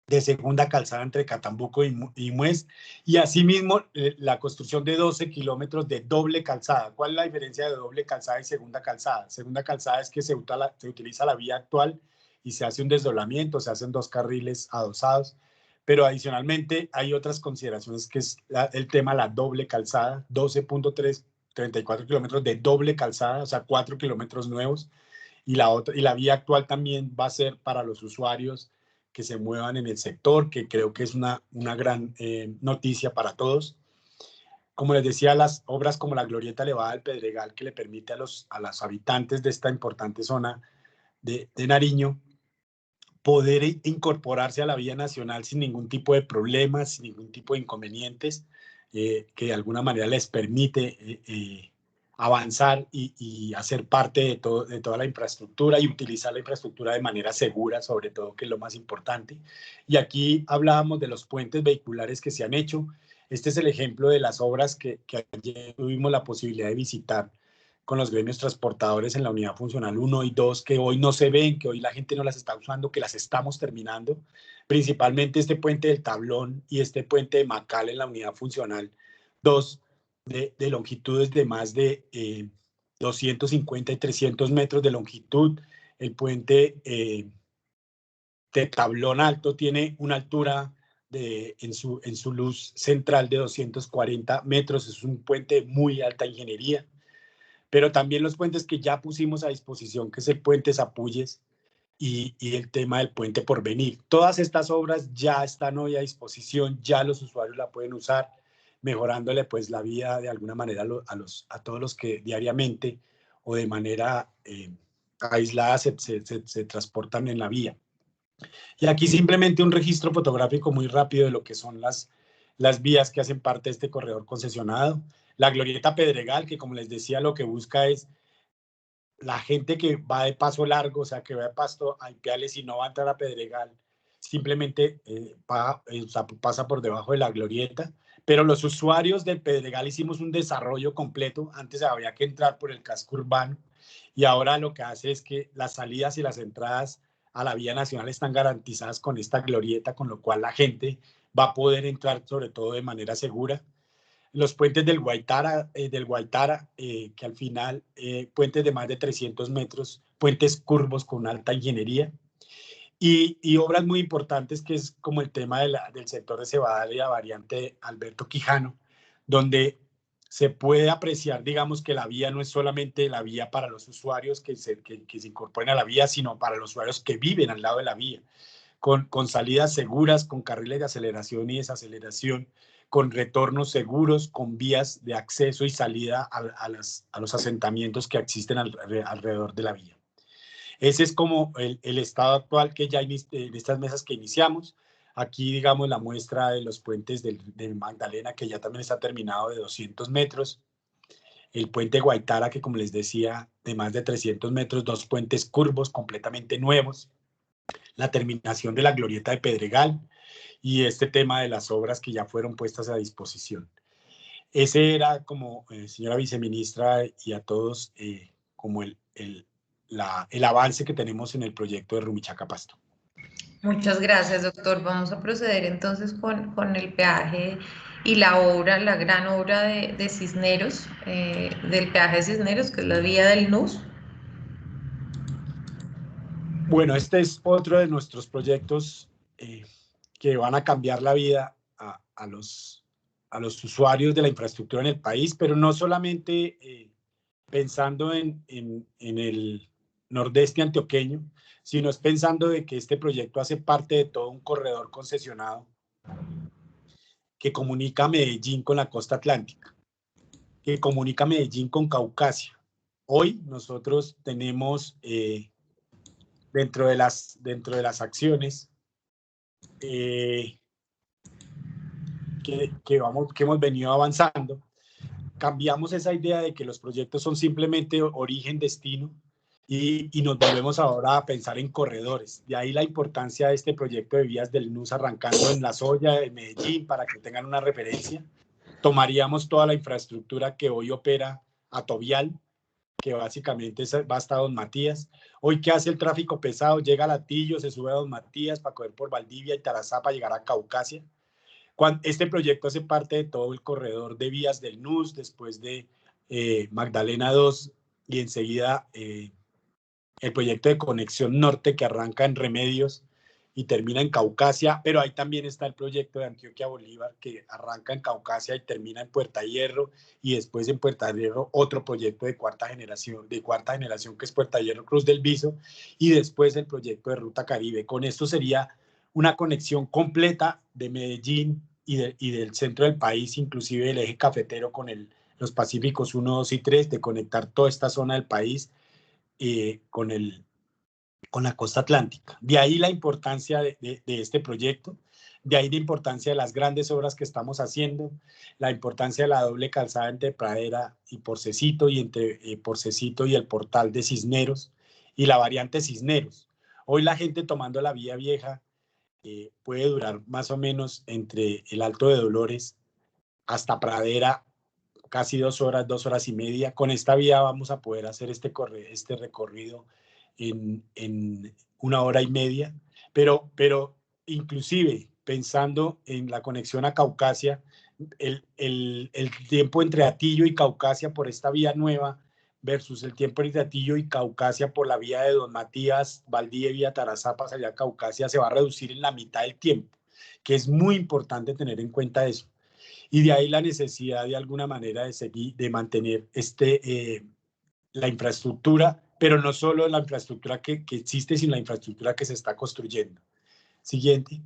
de segunda calzada entre Catambuco y Muez, y asimismo la construcción de 12 kilómetros de doble calzada. ¿Cuál es la diferencia de doble calzada y segunda calzada? Segunda calzada es que se utiliza la vía actual y se hace un desdoblamiento, se hacen 2 carriles adosados, pero adicionalmente hay otras consideraciones, que es el tema de la doble calzada: 12.34 kilómetros de doble calzada, o sea, 4 kilómetros nuevos, y la vía actual también va a ser para los usuarios que se muevan en el sector, que creo que es una gran noticia para todos. Como les decía, las obras como la Glorieta Elevada del Pedregal, que le permite a los habitantes de esta importante zona de Nariño poder incorporarse a la vía nacional sin ningún tipo de problemas, sin ningún tipo de inconvenientes, que de alguna manera les permite avanzar y hacer parte de toda la infraestructura, y utilizar la infraestructura de manera segura, sobre todo, que es lo más importante. Y aquí hablábamos de los puentes vehiculares que se han hecho. Este es el ejemplo de las obras que ayer tuvimos la posibilidad de visitar con los gremios transportadores en la unidad funcional 1 y 2, que hoy no se ven, que hoy la gente no las está usando, que las estamos terminando. Principalmente este puente del Tablón y este puente de Macal en la unidad funcional 2, de longitudes de más de 250 y 300 metros de longitud. El puente de Tablón Alto tiene una altura en su luz central de 240 metros. Es un puente de muy alta ingeniería. Pero también los puentes que ya pusimos a disposición, que es el puente Zapulles y el tema del puente Porvenir. Todas estas obras ya están hoy a disposición, ya los usuarios la pueden usar, mejorándole pues la vida de alguna manera a todos los que diariamente o de manera aislada se transportan en la vía. Y aquí simplemente un registro fotográfico muy rápido de lo que son las vías que hacen parte de este corredor concesionado. La glorieta Pedregal, que como les decía, lo que busca es la gente que va de paso largo, o sea, que va de paso a Ipiales y no va a entrar a Pedregal, simplemente pasa por debajo de la glorieta. Pero los usuarios del Pedregal hicimos un desarrollo completo. Antes había que entrar por el casco urbano y ahora lo que hace es que las salidas y las entradas a la vía nacional están garantizadas con esta glorieta, con lo cual la gente va a poder entrar sobre todo de manera segura. Los puentes del Guaitara, que al final, puentes de más de 300 metros, puentes curvos con alta ingeniería, y obras muy importantes que es como el tema del sector de Cebada y la variante Alberto Quijano, donde se puede apreciar, digamos, que la vía no es solamente la vía para los usuarios que se incorporen a la vía, sino para los usuarios que viven al lado de la vía, con salidas seguras, con carriles de aceleración y desaceleración, con retornos seguros, con vías de acceso y salida a los asentamientos que existen alrededor de la vía. Ese es como el estado actual que ya en estas mesas que iniciamos. Aquí, digamos, la muestra de los puentes del Magdalena, que ya también está terminado, de 200 metros. El puente Guaitara, que como les decía, de más de 300 metros, 2 puentes curvos completamente nuevos. La terminación de la glorieta de Pedregal y este tema de las obras que ya fueron puestas a disposición. Ese era como, señora viceministra, y a todos, como el avance que tenemos en el proyecto de Rumichaca-Pasto. Muchas gracias, doctor. Vamos a proceder entonces con el peaje y la obra, la gran obra de Cisneros, del peaje de Cisneros, que es la vía del NUS. Bueno, este es otro de nuestros proyectos que van a cambiar la vida a los usuarios de la infraestructura en el país, pero no solamente pensando en el nordeste antioqueño, sino es pensando de que este proyecto hace parte de todo un corredor concesionado que comunica Medellín con la costa atlántica, que comunica Medellín con Caucasia. Hoy nosotros tenemos dentro de las acciones que hemos venido avanzando, cambiamos esa idea de que los proyectos son simplemente origen-destino y nos volvemos ahora a pensar en corredores. De ahí la importancia de este proyecto de vías del NUS arrancando en La Soya, de Medellín, para que tengan una referencia. Tomaríamos toda la infraestructura que hoy opera Atovial, que básicamente va hasta Don Matías. Hoy, ¿qué hace el tráfico pesado? Llega a Latillo, se sube a Don Matías para coger por Valdivia y Tarazá para llegar a Caucasia. Este proyecto hace parte de todo el corredor de vías del NUS, después de Magdalena 2 y enseguida el proyecto de conexión norte que arranca en Remedios y termina en Caucasia, pero ahí también está el proyecto de Antioquia-Bolívar que arranca en Caucasia y termina en Puerta Hierro, y después en Puerta Hierro otro proyecto de cuarta generación que es Puerta Hierro-Cruz del Viso, y después el proyecto de Ruta Caribe. Con esto sería una conexión completa de Medellín y del centro del país, inclusive el eje cafetero con los Pacíficos 1, 2 y 3, de conectar toda esta zona del país con la costa atlántica. De ahí la importancia de este proyecto, de ahí la importancia de las grandes obras que estamos haciendo, la importancia de la doble calzada entre Pradera y Porcecito, y entre Porcecito y el portal de Cisneros, y la variante Cisneros. Hoy la gente tomando la vía vieja puede durar más o menos entre el Alto de Dolores hasta Pradera, casi 2 horas, 2 horas y media. Con esta vía vamos a poder hacer este recorrido en 1 hora y media, pero inclusive pensando en la conexión a Caucasia, el tiempo entre Atillo y Caucasia por esta vía nueva versus el tiempo entre Atillo y Caucasia por la vía de Don Matías, Valdivia, Tarazapa, allá a Caucasia, se va a reducir en la mitad del tiempo, que es muy importante tener en cuenta eso. Y de ahí la necesidad de alguna manera de seguir, de mantener la infraestructura, pero no solo la infraestructura que existe, sino la infraestructura que se está construyendo. Siguiente.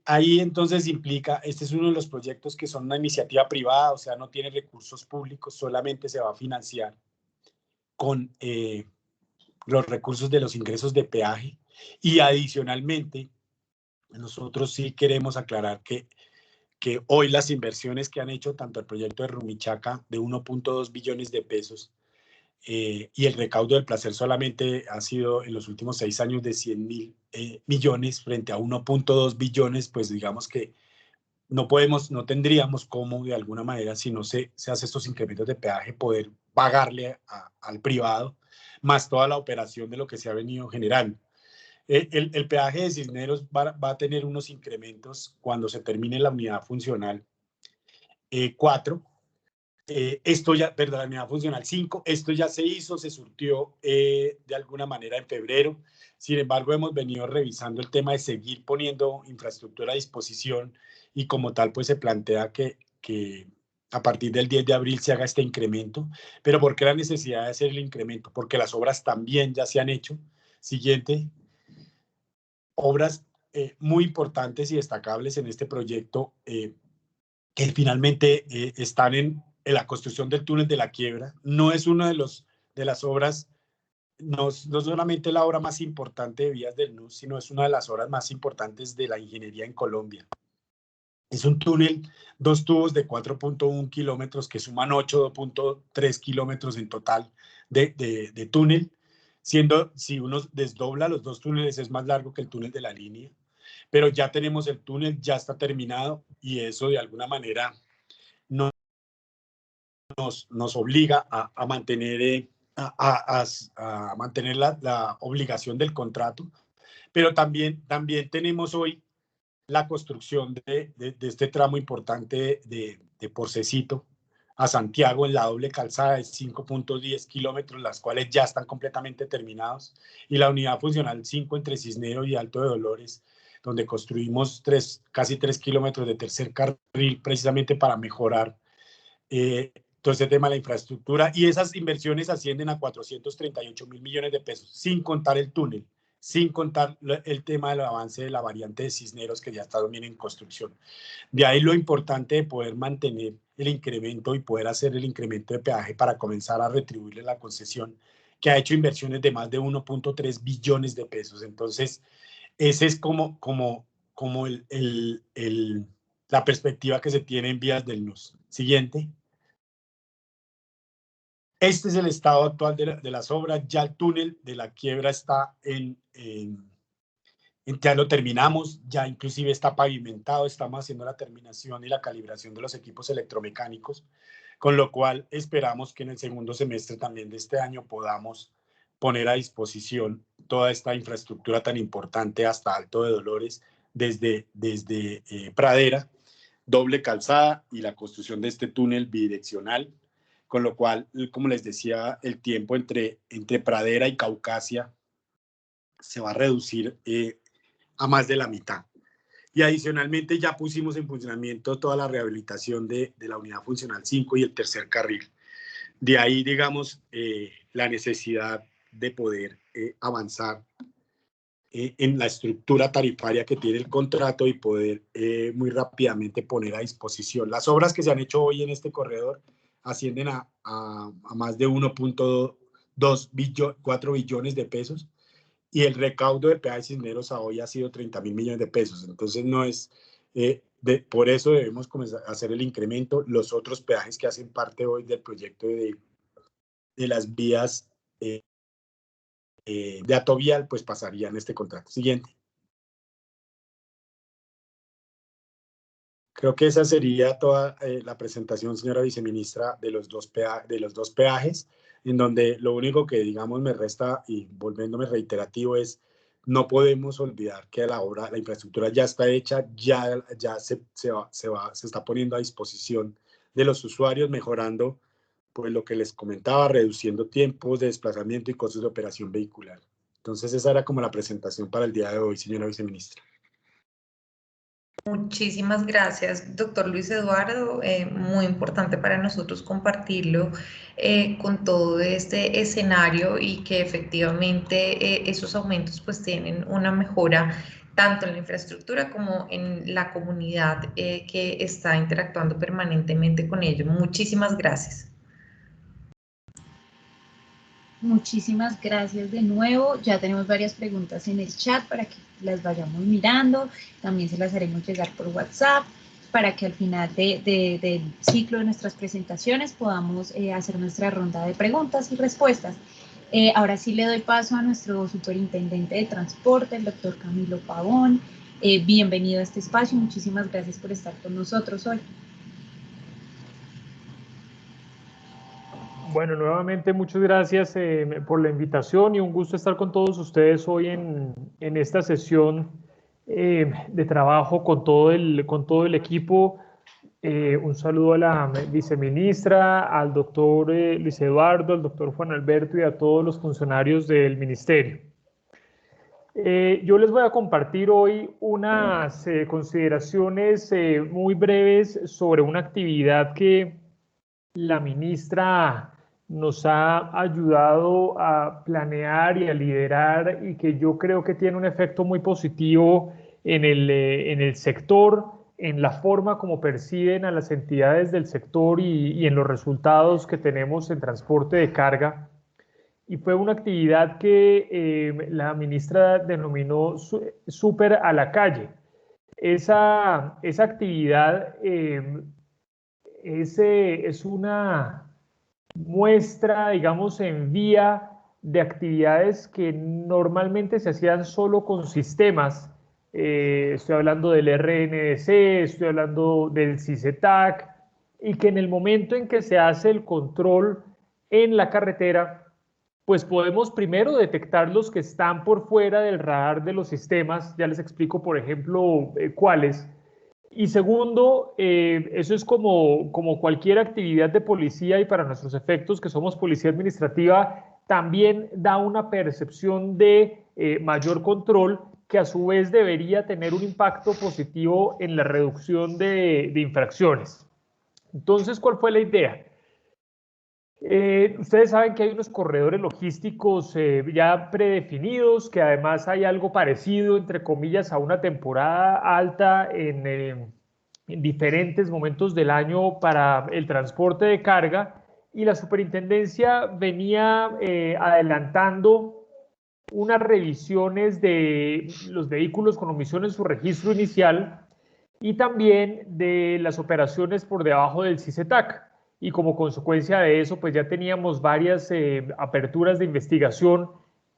Ahí entonces implica, este es uno de los proyectos que son una iniciativa privada, o sea, no tiene recursos públicos, solamente se va a financiar con los recursos de los ingresos de peaje. Y adicionalmente, nosotros sí queremos aclarar que hoy las inversiones que han hecho tanto el proyecto de Rumichaca de 1.2 billones de pesos y el recaudo del placer solamente ha sido en los últimos 6 años de 100.000 millones frente a 1.2 billones, pues digamos que no tendríamos cómo de alguna manera, si no se hace estos incrementos de peaje, poder pagarle al privado, más toda la operación de lo que se ha venido generando. El peaje de Cisneros va a tener unos incrementos cuando se termine la unidad funcional 4. Esto ya, perdón, la unidad funcional 5, esto ya se hizo, se surtió de alguna manera en febrero. Sin embargo, hemos venido revisando el tema de seguir poniendo infraestructura a disposición y como tal, pues se plantea que a partir del 10 de abril se haga este incremento. Pero ¿por qué la necesidad de hacer el incremento? Porque las obras también ya se han hecho. Siguiente. Obras muy importantes y destacables en este proyecto que finalmente están en la construcción del túnel de la Quiebra. No es una de las obras, no solamente la obra más importante de Vías del NUS, sino es una de las obras más importantes de la ingeniería en Colombia. Es un túnel, 2 tubos de 4.1 kilómetros que suman 8.3 kilómetros en total de túnel, siendo, si uno desdobla los 2 túneles, es más largo que el túnel de la línea. Pero ya tenemos el túnel, ya está terminado y eso de alguna manera nos obliga a mantener, a mantener la obligación del contrato, pero también tenemos hoy la construcción de este tramo importante de Porcecito a Santiago en la doble calzada de 5.10 kilómetros, las cuales ya están completamente terminados, y la unidad funcional 5 entre Cisneros y Alto de Dolores, donde construimos casi 3 kilómetros de tercer carril precisamente para mejorar todo este tema de la infraestructura, y esas inversiones ascienden a 438.000 millones de pesos, sin contar el túnel, sin contar el tema del avance de la variante de Cisneros que ya está también en construcción. De ahí lo importante de poder mantener el incremento y poder hacer el incremento de peaje para comenzar a retribuirle la concesión, que ha hecho inversiones de más de 1.3 billones de pesos. Entonces, ese es como la perspectiva que se tiene en Vías del NUS. Siguiente. Este es el estado actual de las obras. Ya el túnel de la Quiebra está ya lo terminamos, ya inclusive está pavimentado, estamos haciendo la terminación y la calibración de los equipos electromecánicos, con lo cual esperamos que en el segundo semestre también de este año podamos poner a disposición toda esta infraestructura tan importante hasta Alto de Dolores, desde Pradera, doble calzada y la construcción de este túnel bidireccional, con lo cual, como les decía, el tiempo entre Pradera y Caucasia se va a reducir a más de la mitad. Y adicionalmente ya pusimos en funcionamiento toda la rehabilitación de la unidad funcional 5 y el tercer carril. De ahí, digamos, la necesidad de poder avanzar en la estructura tarifaria que tiene el contrato y poder muy rápidamente poner a disposición. Las obras que se han hecho hoy en este corredor ascienden a más de 1.4 billones de pesos, y el recaudo de peaje Cisneros a hoy ha sido 30.000 millones de pesos. Entonces, no es, por eso debemos comenzar a hacer el incremento. Los otros peajes que hacen parte hoy del proyecto de las vías de Atovial, pues pasarían este contrato. Siguiente. Creo que esa sería toda la presentación, señora viceministra, de los dos peajes, en donde lo único que, digamos, me resta, y volviéndome reiterativo, es no podemos olvidar que la infraestructura ya está hecha, ya se está poniendo a disposición de los usuarios, mejorando pues lo que les comentaba, reduciendo tiempos de desplazamiento y costos de operación vehicular. Entonces esa era como la presentación para el día de hoy, señora viceministra. Muchísimas gracias, doctor Luis Eduardo. Muy importante para nosotros compartirlo con todo este escenario y que efectivamente esos aumentos pues tienen una mejora tanto en la infraestructura como en la comunidad que está interactuando permanentemente con ello. Muchísimas gracias. Muchísimas gracias de nuevo. Ya tenemos varias preguntas en el chat para que las vayamos mirando. También se las haremos llegar por WhatsApp para que al final del ciclo de nuestras presentaciones podamos hacer nuestra ronda de preguntas y respuestas. Ahora sí le doy paso a nuestro superintendente de transporte, el doctor Camilo Pavón. Bienvenido a este espacio. Muchísimas gracias por estar con nosotros hoy. Bueno, nuevamente muchas gracias por la invitación y un gusto estar con todos ustedes hoy en esta sesión de trabajo con todo el equipo. Un saludo a la viceministra, al doctor Luis Eduardo, al doctor Juan Alberto y a todos los funcionarios del ministerio. Yo les voy a compartir hoy unas consideraciones muy breves sobre una actividad que la ministra nos ha ayudado a planear y a liderar y que yo creo que tiene un efecto muy positivo en el sector, en la forma como perciben a las entidades del sector y en los resultados que tenemos en transporte de carga. Y fue una actividad que la ministra denominó Súper a la calle. Esa actividad es una muestra, digamos, en vía de actividades que normalmente se hacían solo con sistemas. Estoy hablando del RNDC, estoy hablando del CICETAC, y que en el momento en que se hace el control en la carretera, pues podemos primero detectar los que están por fuera del radar de los sistemas. Ya les explico, por ejemplo, cuáles. Y segundo, eso es como cualquier actividad de policía, y para nuestros efectos, que somos policía administrativa, también da una percepción de mayor control, que a su vez debería tener un impacto positivo en la reducción de infracciones. Entonces, ¿cuál fue la idea? Ustedes saben que hay unos corredores logísticos ya predefinidos, que además hay algo parecido, entre comillas, a una temporada alta en diferentes momentos del año para el transporte de carga, y la superintendencia venía adelantando unas revisiones de los vehículos con omisión en su registro inicial y también de las operaciones por debajo del CICETAC. Y como consecuencia de eso, pues ya teníamos varias aperturas de investigación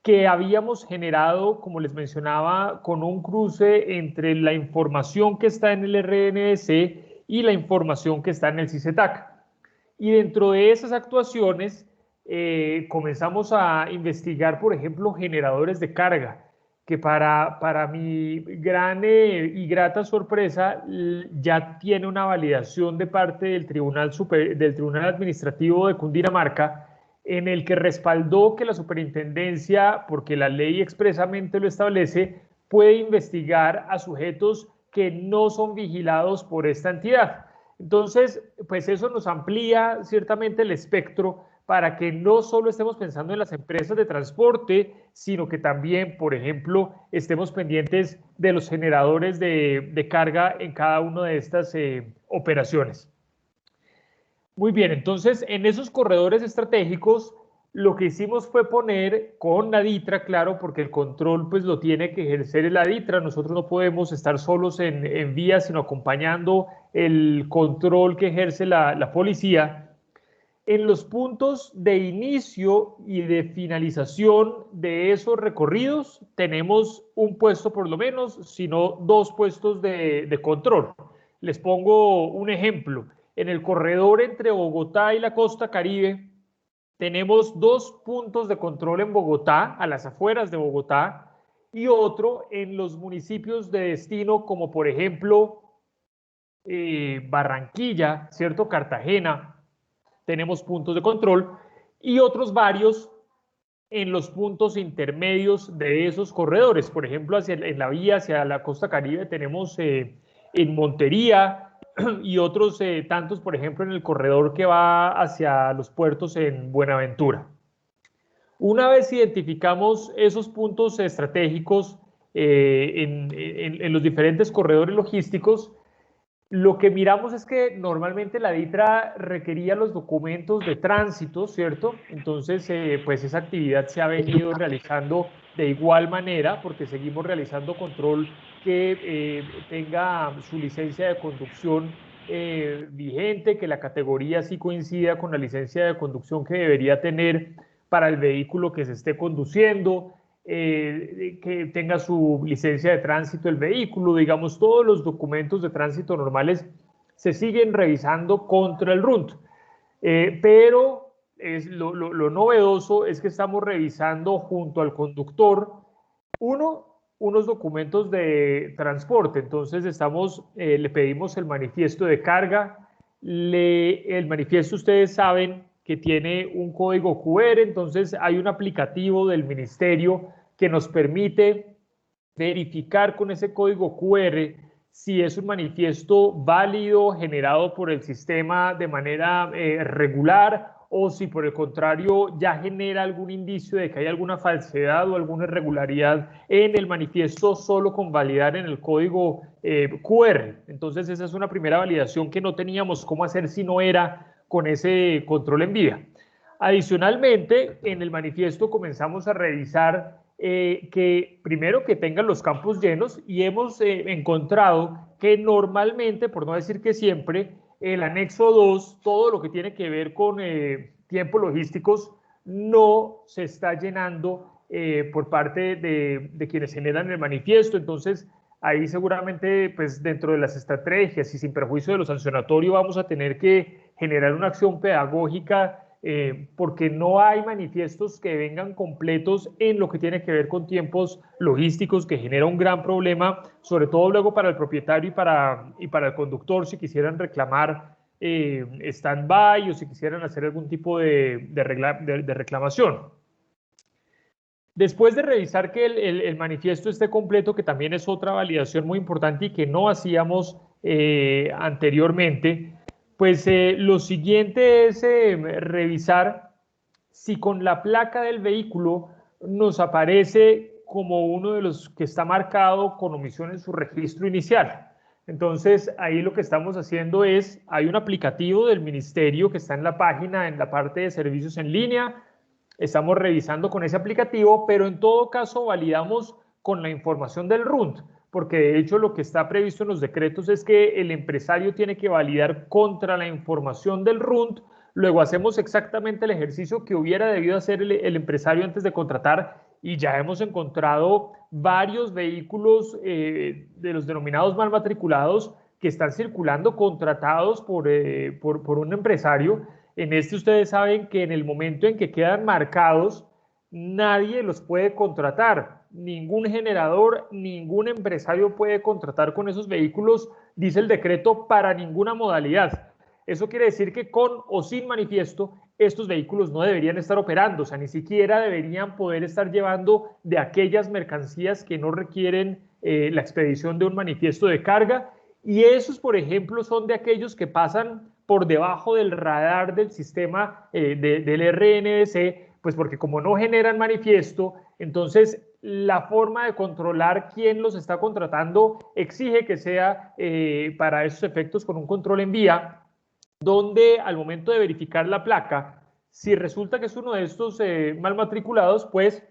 que habíamos generado, como les mencionaba, con un cruce entre la información que está en el RNDC y la información que está en el CICETAC. Y dentro de esas actuaciones comenzamos a investigar, por ejemplo, generadores de carga, que para mi gran y grata sorpresa ya tiene una validación de parte del Tribunal Administrativo de Cundinamarca, en el que respaldó que la superintendencia, porque la ley expresamente lo establece, puede investigar a sujetos que no son vigilados por esta entidad. Entonces, pues eso nos amplía ciertamente el espectro para que no solo estemos pensando en las empresas de transporte, sino que también, por ejemplo, estemos pendientes de los generadores de carga en cada una de estas operaciones. Muy bien, entonces en esos corredores estratégicos lo que hicimos fue poner con la DITRA, claro, porque el control pues lo tiene que ejercer la DITRA. Nosotros no podemos estar solos en vía, sino acompañando el control que ejerce la policía. En los puntos de inicio y de finalización de esos recorridos tenemos un puesto por lo menos, sino dos puestos de control. Les pongo un ejemplo. En el corredor entre Bogotá y la costa Caribe, tenemos 2 puntos de control en Bogotá, a las afueras de Bogotá, y otro en los municipios de destino, como por ejemplo Barranquilla, ¿cierto? Cartagena, tenemos puntos de control, y otros varios en los puntos intermedios de esos corredores. Por ejemplo, en la vía hacia la costa Caribe tenemos en Montería, y otros tantos, por ejemplo, en el corredor que va hacia los puertos en Buenaventura. Una vez identificamos esos puntos estratégicos en los diferentes corredores logísticos, lo que miramos es que normalmente la DITRA requería los documentos de tránsito, ¿cierto? Entonces, pues esa actividad se ha venido realizando de igual manera, porque seguimos realizando control que tenga su licencia de conducción vigente, que la categoría sí coincida con la licencia de conducción que debería tener para el vehículo que se esté conduciendo, que tenga su licencia de tránsito el vehículo, digamos, todos los documentos de tránsito normales se siguen revisando contra el RUNT. Pero lo novedoso es que estamos revisando junto al conductor, unos documentos de transporte. Entonces le pedimos el manifiesto de carga. El manifiesto, ustedes saben que tiene un código QR, entonces hay un aplicativo del ministerio que nos permite verificar con ese código QR si es un manifiesto válido, generado por el sistema de manera regular, o si por el contrario ya genera algún indicio de que hay alguna falsedad o alguna irregularidad en el manifiesto solo con validar en el código QR. Entonces esa es una primera validación que no teníamos cómo hacer si no era con ese control en vía. Adicionalmente, en el manifiesto comenzamos a revisar que primero que tengan los campos llenos, y hemos encontrado que normalmente, por no decir que siempre, el anexo 2, todo lo que tiene que ver con tiempos logísticos, no se está llenando por parte de quienes generan el manifiesto. Entonces, ahí seguramente, pues dentro de las estrategias y sin perjuicio de lo sancionatorio, vamos a tener que generar una acción pedagógica porque no hay manifiestos que vengan completos en lo que tiene que ver con tiempos logísticos, que genera un gran problema, sobre todo luego para el propietario y para el conductor, si quisieran reclamar stand-by o si quisieran hacer algún tipo de reclamación. Después de revisar que el manifiesto esté completo, que también es otra validación muy importante y que no hacíamos anteriormente, pues lo siguiente es revisar si con la placa del vehículo nos aparece como uno de los que está marcado con omisión en su registro inicial. Entonces, ahí lo que estamos haciendo es, hay un aplicativo del ministerio que está en la página, en la parte de servicios en línea. Estamos revisando con ese aplicativo, pero en todo caso validamos con la información del RUNT, porque de hecho lo que está previsto en los decretos es que el empresario tiene que validar contra la información del RUNT. Luego hacemos exactamente el ejercicio que hubiera debido hacer el empresario antes de contratar, y ya hemos encontrado varios vehículos de los denominados mal matriculados que están circulando contratados por un empresario. En ustedes saben que en el momento en que quedan marcados, nadie los puede contratar. Ningún generador, ningún empresario puede contratar con esos vehículos, dice el decreto, para ninguna modalidad. Eso quiere decir que con o sin manifiesto, estos vehículos no deberían estar operando, o sea, ni siquiera deberían poder estar llevando de aquellas mercancías que no requieren la expedición de un manifiesto de carga. Y esos, por ejemplo, son de aquellos que pasan por debajo del radar del sistema del RNDC, pues porque como no generan manifiesto, entonces la forma de controlar quién los está contratando exige que sea para esos efectos con un control en vía, donde al momento de verificar la placa, si resulta que es uno de estos mal matriculados, pues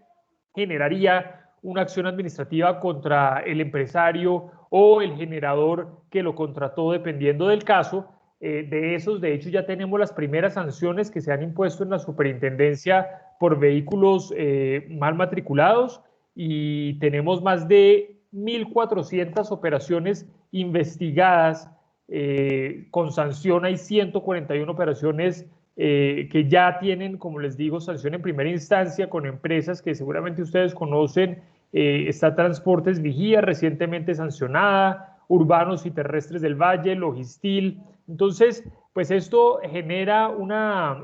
generaría una acción administrativa contra el empresario o el generador que lo contrató, dependiendo del caso. De esos, de hecho, ya tenemos las primeras sanciones que se han impuesto en la superintendencia por vehículos mal matriculados, y tenemos más de 1.400 operaciones investigadas con sanción hay 141 operaciones que ya tienen, como les digo, sanción en primera instancia con empresas que seguramente ustedes conocen. Está Transportes Vigía, recientemente sancionada, Urbanos y Terrestres del Valle, Logistil. Entonces, pues esto genera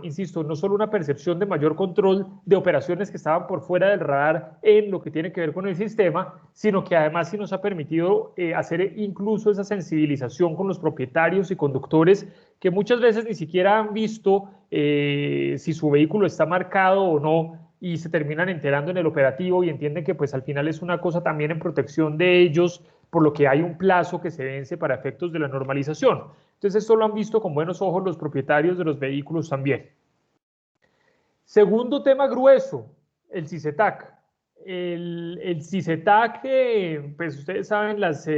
insisto, no solo una percepción de mayor control de operaciones que estaban por fuera del radar en lo que tiene que ver con el sistema, sino que además sí nos ha permitido hacer incluso esa sensibilización con los propietarios y conductores que muchas veces ni siquiera han visto si su vehículo está marcado o no, y se terminan enterando en el operativo y entienden que pues al final es una cosa también en protección de ellos, por lo que hay un plazo que se vence para efectos de la normalización. Entonces esto lo han visto con buenos ojos los propietarios de los vehículos también. Segundo tema grueso, el CICETAC. El CICETAC, pues ustedes saben las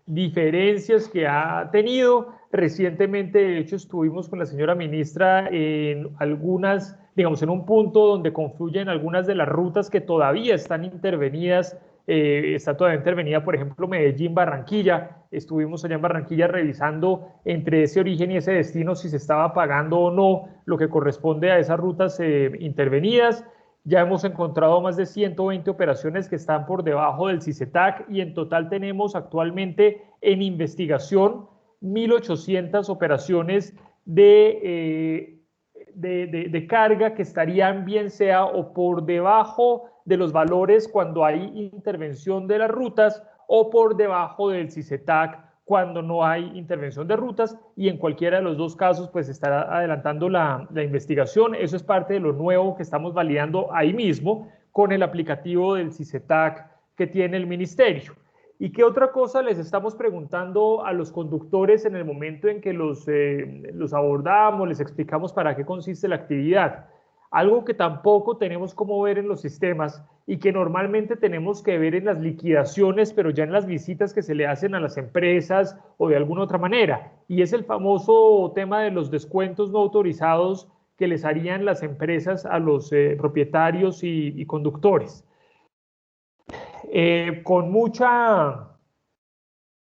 diferencias que ha tenido. Recientemente, de hecho, estuvimos con la señora ministra en algunas, digamos, en un punto donde confluyen algunas de las rutas que todavía están intervenidas. Está todavía intervenida, por ejemplo, Medellín-Barranquilla. Estuvimos allá en Barranquilla revisando entre ese origen y ese destino si se estaba pagando o no lo que corresponde a esas rutas intervenidas. Ya hemos encontrado más de 120 operaciones que están por debajo del CICETAC y en total tenemos actualmente en investigación 1.800 operaciones de carga que estarían bien sea o por debajo de los valores cuando hay intervención de las rutas o por debajo del CICETAC cuando no hay intervención de rutas, y en cualquiera de los dos casos pues estará adelantando la investigación. Eso es parte de lo nuevo que estamos validando ahí mismo con el aplicativo del CICETAC que tiene el ministerio. ¿Y qué otra cosa les estamos preguntando a los conductores en el momento en que los abordamos, les explicamos para qué consiste la actividad? Algo que tampoco tenemos como ver en los sistemas y que normalmente tenemos que ver en las liquidaciones, pero ya en las visitas que se le hacen a las empresas o de alguna otra manera, y es el famoso tema de los descuentos no autorizados que les harían las empresas a los propietarios y conductores. Con mucha,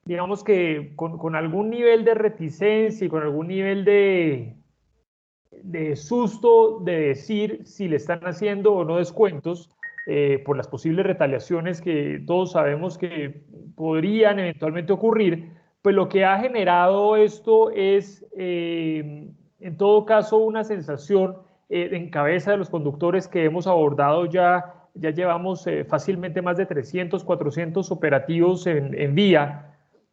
digamos que con algún nivel de reticencia y con algún nivel de susto de decir si le están haciendo o no descuentos por las posibles retaliaciones que todos sabemos que podrían eventualmente ocurrir, pues lo que ha generado esto es en todo caso una sensación en cabeza de los conductores que hemos abordado ya llevamos fácilmente más de 300, 400 operativos en vía.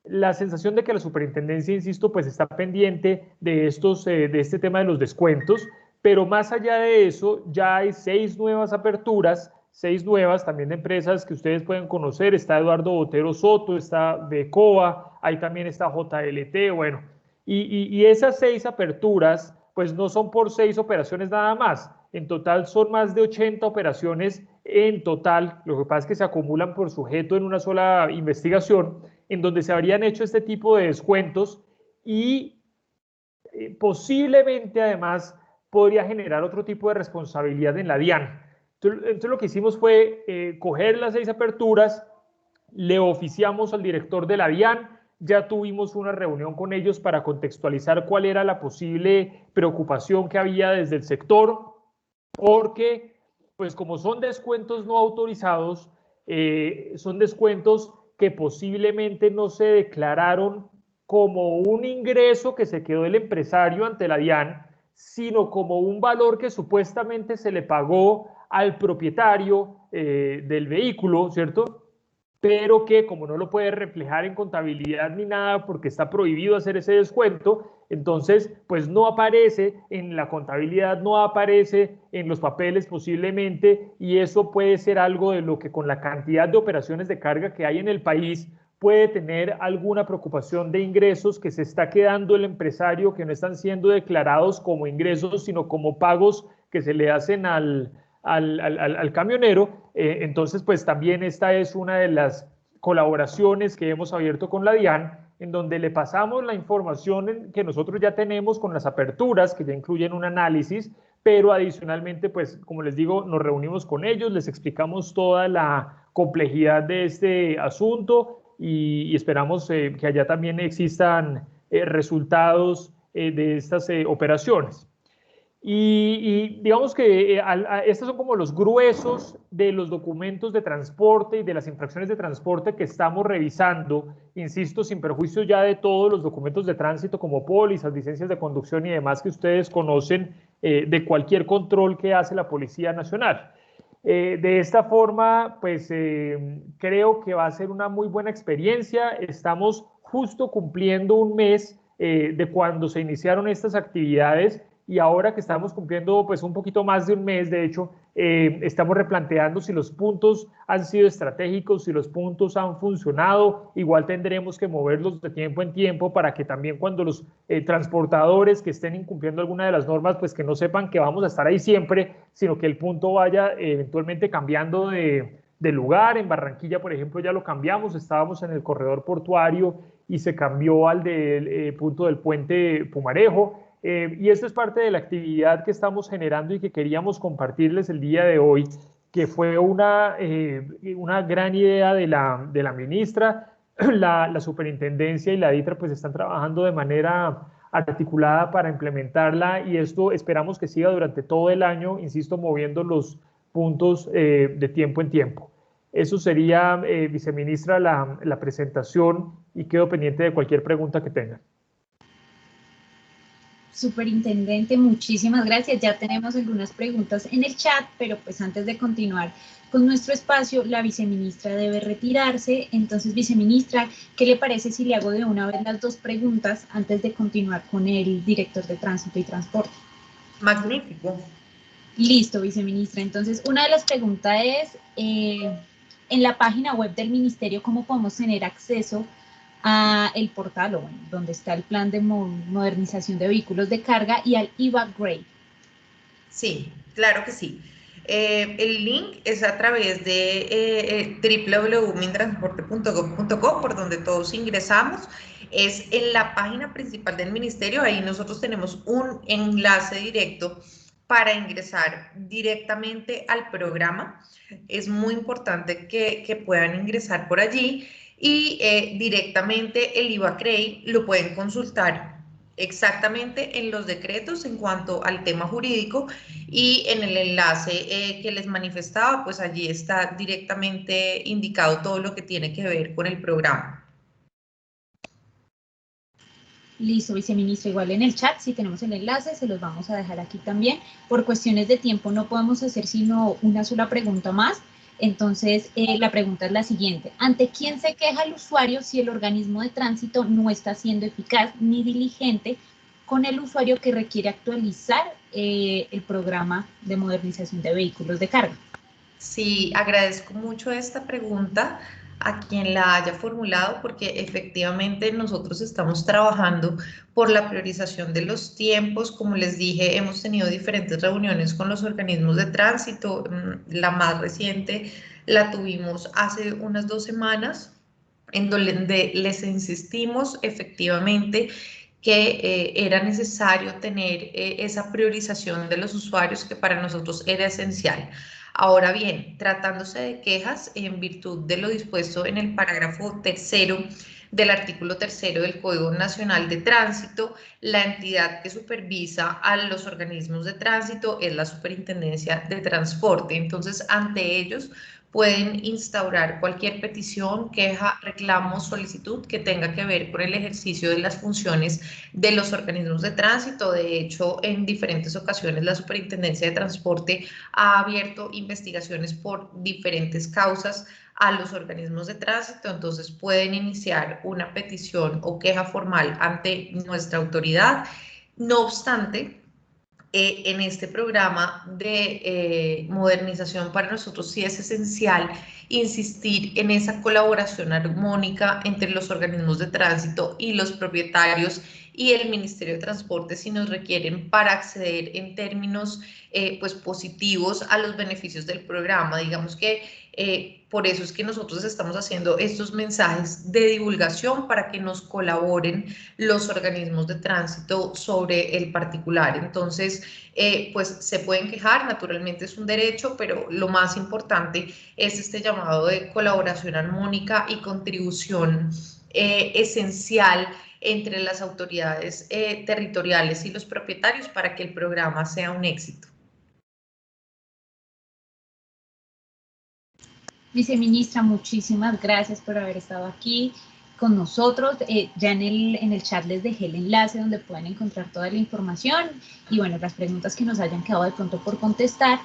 La sensación de que la superintendencia, insisto, pues está pendiente de este tema de los descuentos, pero más allá de eso, ya hay 6 nuevas aperturas, 6 nuevas también de empresas que ustedes pueden conocer. Está Eduardo Botero Soto, está Becoa, ahí también está JLT, bueno, y esas 6 aperturas, pues no son por 6 operaciones nada más. En total son más de 80 operaciones en total. Lo que pasa es que se acumulan por sujeto en una sola investigación, en donde se habrían hecho este tipo de descuentos y posiblemente además podría generar otro tipo de responsabilidad en la DIAN. Entonces lo que hicimos fue coger las 6 aperturas, le oficiamos al director de la DIAN, ya tuvimos una reunión con ellos para contextualizar cuál era la posible preocupación que había desde el sector, porque pues como son descuentos no autorizados, son descuentos que posiblemente no se declararon como un ingreso que se quedó el empresario ante la DIAN, sino como un valor que supuestamente se le pagó al propietario del vehículo, ¿cierto? Pero que como no lo puede reflejar en contabilidad ni nada porque está prohibido hacer ese descuento, entonces pues no aparece en la contabilidad, no aparece en los papeles posiblemente, y eso puede ser algo de lo que con la cantidad de operaciones de carga que hay en el país puede tener alguna preocupación de ingresos que se está quedando el empresario, que no están siendo declarados como ingresos sino como pagos que se le hacen al camionero. Entonces pues también esta es una de las colaboraciones que hemos abierto con la DIAN, en donde le pasamos la información que nosotros ya tenemos con las aperturas, que ya incluyen un análisis, pero adicionalmente, pues como les digo, nos reunimos con ellos, les explicamos toda la complejidad de este asunto y esperamos que allá también existan resultados de estas operaciones. Y digamos que estos son como los gruesos de los documentos de transporte y de las infracciones de transporte que estamos revisando, insisto, sin perjuicio ya de todos los documentos de tránsito como pólizas, licencias de conducción y demás que ustedes conocen de cualquier control que hace la Policía Nacional. De esta forma, pues creo que va a ser una muy buena experiencia. Estamos justo cumpliendo un mes de cuando se iniciaron estas actividades. Y ahora que estamos cumpliendo pues un poquito más de un mes, de hecho, estamos replanteando si los puntos han sido estratégicos, si los puntos han funcionado. Igual tendremos que moverlos de tiempo en tiempo para que también cuando los transportadores que estén incumpliendo alguna de las normas, pues que no sepan que vamos a estar ahí siempre, sino que el punto vaya eventualmente cambiando de lugar. En Barranquilla, por ejemplo, ya lo cambiamos, estábamos en el corredor portuario y se cambió al del punto del puente Pumarejo. Y esto es parte de la actividad que estamos generando y que queríamos compartirles el día de hoy, que fue una gran idea de la ministra. La superintendencia y la DITRA pues están trabajando de manera articulada para implementarla y esto esperamos que siga durante todo el año, insisto, moviendo los puntos de tiempo en tiempo. Eso sería, viceministra, la presentación y quedo pendiente de cualquier pregunta que tengan. Superintendente, muchísimas gracias. Ya tenemos algunas preguntas en el chat, pero pues antes de continuar con nuestro espacio, la viceministra debe retirarse. Entonces, viceministra, ¿qué le parece si le hago de una vez las dos preguntas antes de continuar con el director de Tránsito y Transporte? Magnífico. Listo, viceministra. Entonces, una de las preguntas es, en la página web del ministerio, ¿cómo podemos tener acceso a el portal, o bueno, donde está el plan de modernización de vehículos de carga y al EVA-Grade? Sí, claro que sí. El link es a través de www.mindransporte.gov.co, por donde todos ingresamos. Es en la página principal del ministerio. Ahí nosotros tenemos un enlace directo para ingresar directamente al programa. Es muy importante que puedan ingresar por allí y directamente el EVA-Grade lo pueden consultar exactamente en los decretos en cuanto al tema jurídico y en el enlace que les manifestaba, pues allí está directamente indicado todo lo que tiene que ver con el programa. Listo, viceministro, igual en el chat, si tenemos el enlace, se los vamos a dejar aquí también. Por cuestiones de tiempo no podemos hacer sino una sola pregunta más. Entonces, la pregunta es la siguiente. ¿Ante quién se queja el usuario si el organismo de tránsito no está siendo eficaz ni diligente con el usuario que requiere actualizar el programa de modernización de vehículos de carga? Sí, agradezco mucho esta pregunta a quien la haya formulado porque efectivamente nosotros estamos trabajando por la priorización de los tiempos. Como les dije, hemos tenido diferentes reuniones con los organismos de tránsito. La más reciente la tuvimos hace unas 2 semanas, en donde les insistimos efectivamente que era necesario tener esa priorización de los usuarios que para nosotros era esencial. Ahora bien, tratándose de quejas en virtud de lo dispuesto en el parágrafo 3º del artículo 3º del Código Nacional de Tránsito, la entidad que supervisa a los organismos de tránsito es la Superintendencia de Transporte. Entonces, ante ellos pueden instaurar cualquier petición, queja, reclamo, solicitud que tenga que ver con el ejercicio de las funciones de los organismos de tránsito. De hecho, en diferentes ocasiones la Superintendencia de Transporte ha abierto investigaciones por diferentes causas a los organismos de tránsito, entonces pueden iniciar una petición o queja formal ante nuestra autoridad. No obstante, en este programa de modernización para nosotros sí es esencial insistir en esa colaboración armónica entre los organismos de tránsito y los propietarios y el Ministerio de Transporte si nos requieren para acceder en términos pues positivos a los beneficios del programa. Digamos que por eso es que nosotros estamos haciendo estos mensajes de divulgación para que nos colaboren los organismos de tránsito sobre el particular. Entonces, pues se pueden quejar, naturalmente es un derecho, pero lo más importante es este llamado de colaboración armónica y contribución esencial entre las autoridades territoriales y los propietarios para que el programa sea un éxito. Viceministra, muchísimas gracias por haber estado aquí con nosotros. Ya en el chat les dejé el enlace donde pueden encontrar toda la información y bueno, las preguntas que nos hayan quedado de pronto por contestar,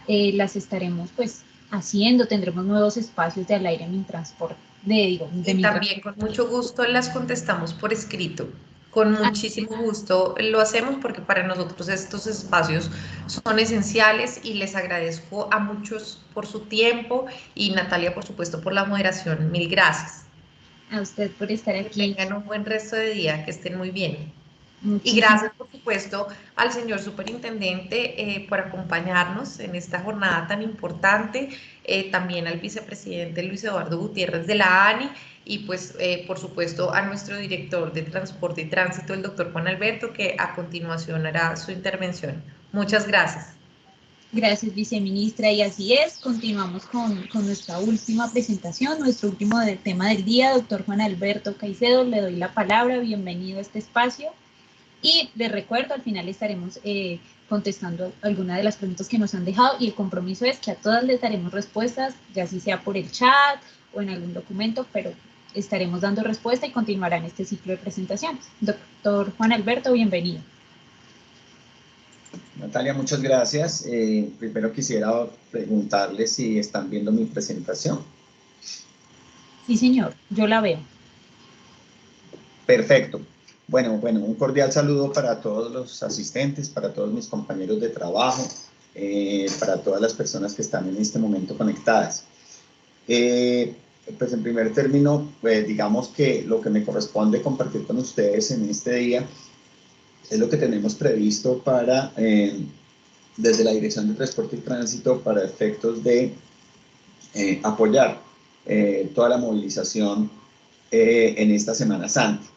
las estaremos pues haciendo, tendremos nuevos espacios de Al Aire Mintransporte. Y también con mucho gusto las contestamos por escrito. Con muchísimo gusto lo hacemos porque para nosotros estos espacios son esenciales y les agradezco a muchos por su tiempo y Natalia, por supuesto, por la moderación. Mil gracias. A usted por estar aquí. Que tengan un buen resto de día, que estén muy bien. Muchísimas. Y gracias, por supuesto, al señor superintendente por acompañarnos en esta jornada tan importante, también al vicepresidente Luis Eduardo Gutiérrez de la ANI y pues, por supuesto, a nuestro director de Transporte y Tránsito, el doctor Juan Alberto, que a continuación hará su intervención. Muchas gracias. Gracias, viceministra. Y así es, continuamos con nuestra última presentación, nuestro último tema del día. Doctor Juan Alberto Caicedo, le doy la palabra. Bienvenido a este espacio. Y les recuerdo, al final estaremos contestando algunas de las preguntas que nos han dejado y el compromiso es que a todas les daremos respuestas, ya sea por el chat o en algún documento, pero estaremos dando respuesta y continuarán este ciclo de presentaciones. Doctor Juan Alberto, bienvenido. Natalia, muchas gracias. Primero quisiera preguntarle si están viendo mi presentación. Sí, señor, yo la veo. Perfecto. Bueno, un cordial saludo para todos los asistentes, para todos mis compañeros de trabajo, para todas las personas que están en este momento conectadas. Pues en primer término, digamos que lo que me corresponde compartir con ustedes en este día es lo que tenemos previsto para, desde la Dirección de Transporte y Tránsito, para efectos de apoyar toda la movilización en esta Semana Santa.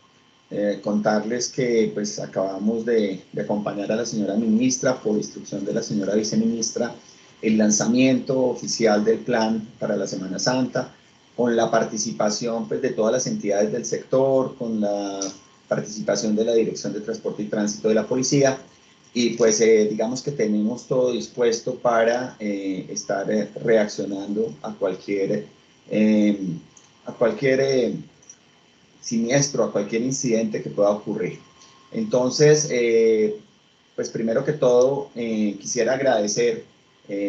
Contarles que pues acabamos de acompañar a la señora ministra por instrucción de la señora viceministra el lanzamiento oficial del plan para la Semana Santa con la participación pues de todas las entidades del sector, con la participación de la Dirección de Transporte y Tránsito de la Policía y pues digamos que tenemos todo dispuesto para estar reaccionando a cualquier siniestro, a cualquier incidente que pueda ocurrir. Entonces, pues primero que todo, quisiera agradecer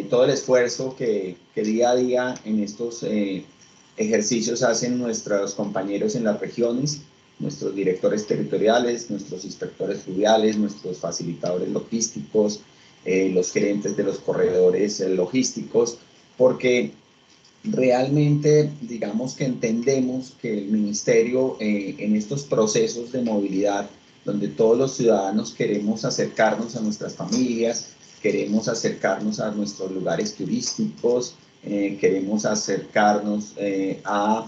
todo el esfuerzo que día a día en estos ejercicios hacen nuestros compañeros en las regiones, nuestros directores territoriales, nuestros inspectores fluviales, nuestros facilitadores logísticos, los gerentes de los corredores logísticos, porque realmente, digamos que entendemos que el ministerio en estos procesos de movilidad, donde todos los ciudadanos queremos acercarnos a nuestras familias, queremos acercarnos a nuestros lugares turísticos, queremos acercarnos a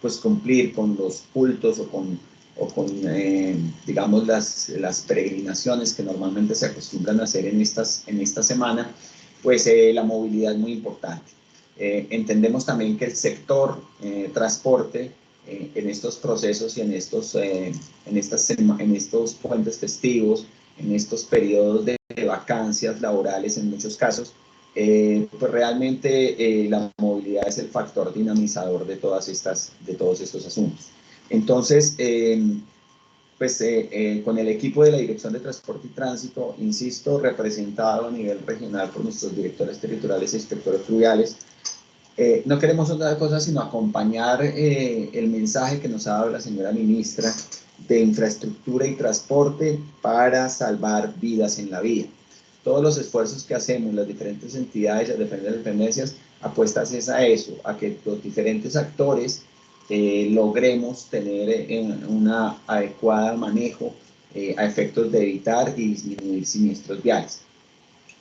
pues cumplir con los cultos o con digamos, las peregrinaciones que normalmente se acostumbran a hacer en esta semana, pues la movilidad es muy importante. Entendemos también que el sector transporte en estos procesos y en estos puentes festivos, en estos periodos de vacancias laborales en muchos casos, pues realmente la movilidad es el factor dinamizador de todos estos asuntos. Entonces, pues con el equipo de la Dirección de Transporte y Tránsito, insisto, representado a nivel regional por nuestros directores territoriales e inspectores fluviales, no queremos otra cosa sino acompañar el mensaje que nos ha dado la señora ministra de infraestructura y transporte para salvar vidas en la vía. Todos los esfuerzos que hacemos, las diferentes entidades, las diferentes dependencias, apuestas es a eso, a que los diferentes actores logremos tener un adecuado manejo a efectos de evitar y disminuir siniestros viales.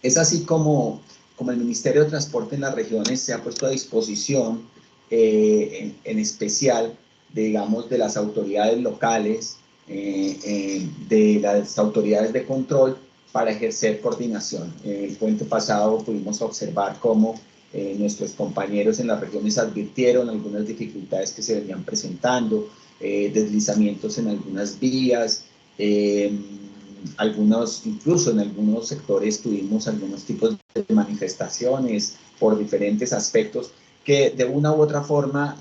Es así como el Ministerio de Transporte en las regiones se ha puesto a disposición, en especial, digamos, de las autoridades locales, de las autoridades de control, para ejercer coordinación. El puente pasado pudimos observar cómo nuestros compañeros en las regiones advirtieron algunas dificultades que se venían presentando, deslizamientos en algunas vías, incluso en algunos sectores tuvimos algunos tipos de manifestaciones por diferentes aspectos que de una u otra forma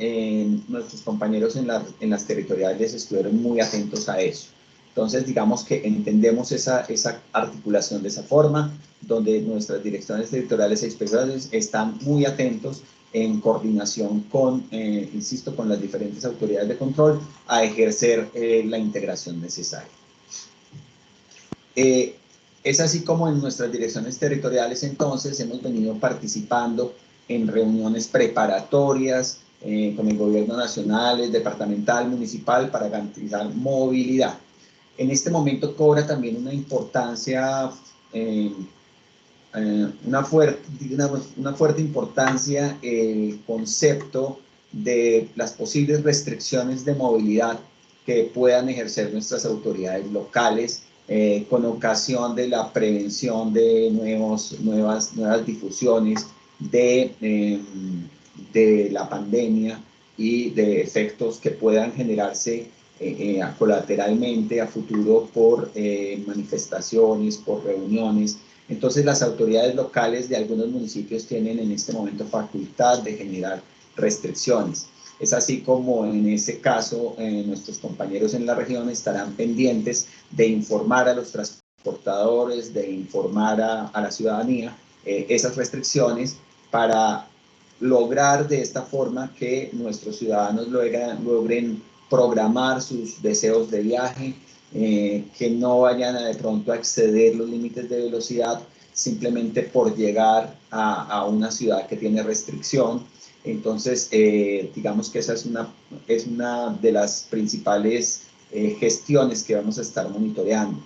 nuestros compañeros en las territoriales estuvieron muy atentos a eso. Entonces, digamos que entendemos esa articulación de esa forma, donde nuestras direcciones territoriales e inspecciones están muy atentos en coordinación con, insisto, con las diferentes autoridades de control a ejercer la integración necesaria. Es así como en nuestras direcciones territoriales entonces hemos venido participando en reuniones preparatorias con el gobierno nacional, departamental, municipal para garantizar movilidad. En este momento cobra también una importancia, una fuerte importancia el concepto de las posibles restricciones de movilidad que puedan ejercer nuestras autoridades locales con ocasión de la prevención de nuevas difusiones de la pandemia y de efectos que puedan generarse colateralmente a futuro por manifestaciones, por reuniones. Entonces las autoridades locales de algunos municipios tienen en este momento facultad de generar restricciones. Es así como en ese caso nuestros compañeros en la región estarán pendientes de informar a los transportadores, de informar a la ciudadanía esas restricciones para lograr de esta forma que nuestros ciudadanos logren programar sus deseos de viaje, que no vayan de pronto a exceder los límites de velocidad simplemente por llegar a una ciudad que tiene restricción. Entonces, digamos que esa es una de las principales gestiones que vamos a estar monitoreando.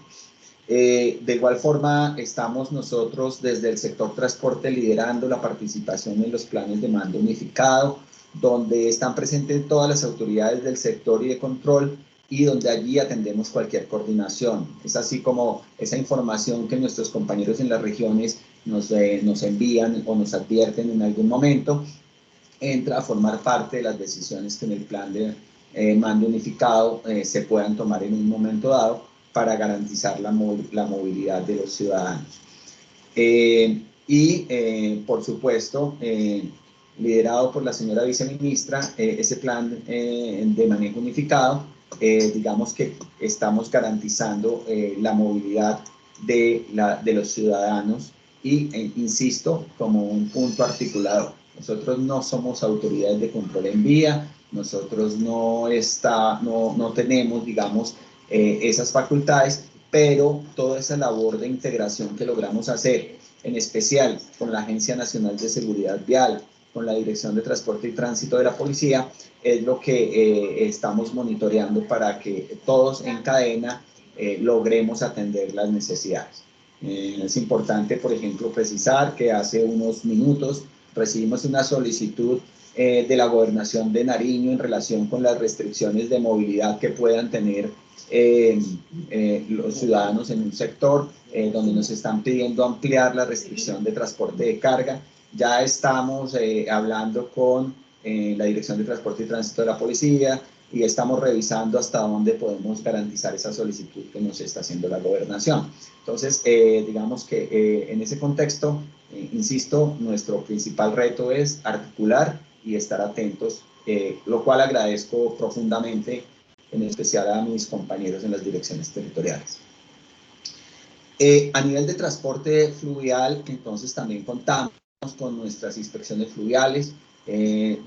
De igual forma, estamos nosotros desde el sector transporte liderando la participación en los planes de mando unificado, donde están presentes todas las autoridades del sector y de control y donde allí atendemos cualquier coordinación. Es así como esa información que nuestros compañeros en las regiones nos envían o nos advierten en algún momento, entra a formar parte de las decisiones que en el plan de mando unificado se puedan tomar en un momento dado para garantizar la movilidad de los ciudadanos. Por supuesto, liderado por la señora viceministra, ese plan de manejo unificado, digamos que estamos garantizando la movilidad de los ciudadanos y, insisto, como un punto articulado. Nosotros no somos autoridades de control en vía, nosotros no tenemos, digamos, esas facultades, pero toda esa labor de integración que logramos hacer, en especial con la Agencia Nacional de Seguridad Vial, con la Dirección de Transporte y Tránsito de la Policía, es lo que estamos monitoreando para que todos en cadena logremos atender las necesidades. Es importante, por ejemplo, precisar que hace unos minutos recibimos una solicitud de la Gobernación de Nariño en relación con las restricciones de movilidad que puedan tener los ciudadanos en un sector donde nos están pidiendo ampliar la restricción de transporte de carga. Ya estamos hablando con la Dirección de Transporte y Tránsito de la Policía y estamos revisando hasta dónde podemos garantizar esa solicitud que nos está haciendo la Gobernación. Entonces, digamos que en ese contexto, insisto, nuestro principal reto es articular y estar atentos, lo cual agradezco profundamente, en especial a mis compañeros en las direcciones territoriales. A nivel de transporte fluvial, entonces también contamos con nuestras inspecciones fluviales,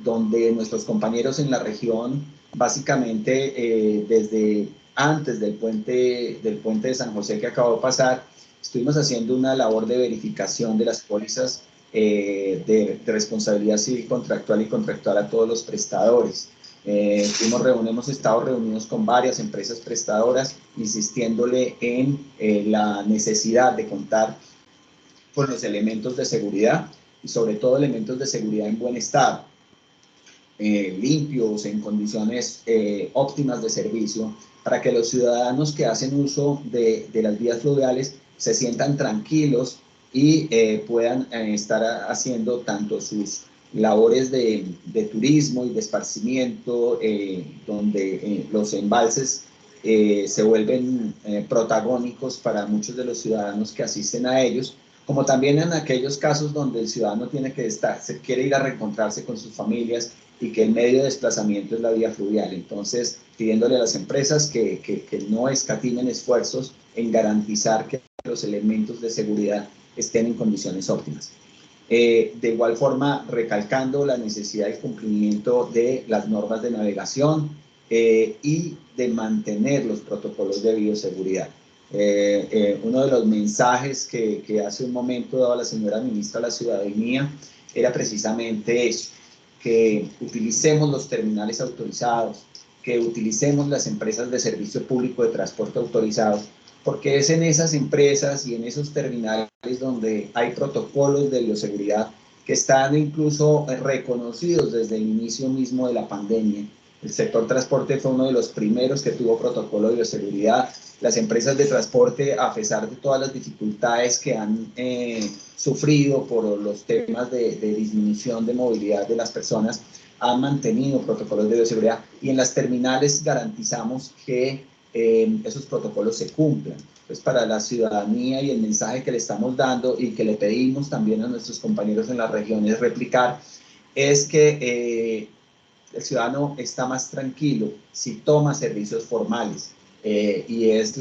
donde nuestros compañeros en la región, básicamente desde antes del puente de San José que acabó de pasar, estuvimos haciendo una labor de verificación de las pólizas de responsabilidad civil contractual y contractual a todos los prestadores. Hemos estado reunidos con varias empresas prestadoras, insistiéndole en la necesidad de contar con los elementos de seguridad y sobre todo elementos de seguridad en buen estado, limpios, en condiciones óptimas de servicio, para que los ciudadanos que hacen uso de las vías fluviales se sientan tranquilos y puedan estar haciendo tanto sus labores de turismo y de esparcimiento, donde los embalses se vuelven protagónicos para muchos de los ciudadanos que asisten a ellos, como también en aquellos casos donde el ciudadano tiene que se quiere ir a reencontrarse con sus familias y que el medio de desplazamiento es la vía fluvial. Entonces, pidiéndole a las empresas que no escatimen esfuerzos en garantizar que los elementos de seguridad estén en condiciones óptimas. De igual forma, recalcando la necesidad del cumplimiento de las normas de navegación y de mantener los protocolos de bioseguridad. Uno de los mensajes que hace un momento daba la señora ministra a la ciudadanía era precisamente eso, que utilicemos los terminales autorizados, que utilicemos las empresas de servicio público de transporte autorizados, porque es en esas empresas y en esos terminales donde hay protocolos de bioseguridad que están incluso reconocidos desde el inicio mismo de la pandemia. El sector transporte fue uno de los primeros que tuvo protocolo de bioseguridad. Las empresas de transporte, a pesar de todas las dificultades que han sufrido por los temas de disminución de movilidad de las personas, han mantenido protocolos de bioseguridad y en las terminales garantizamos que esos protocolos se cumplan. Pues para la ciudadanía y el mensaje que le estamos dando y que le pedimos también a nuestros compañeros en las regiones replicar es que el ciudadano está más tranquilo si toma servicios formales y es,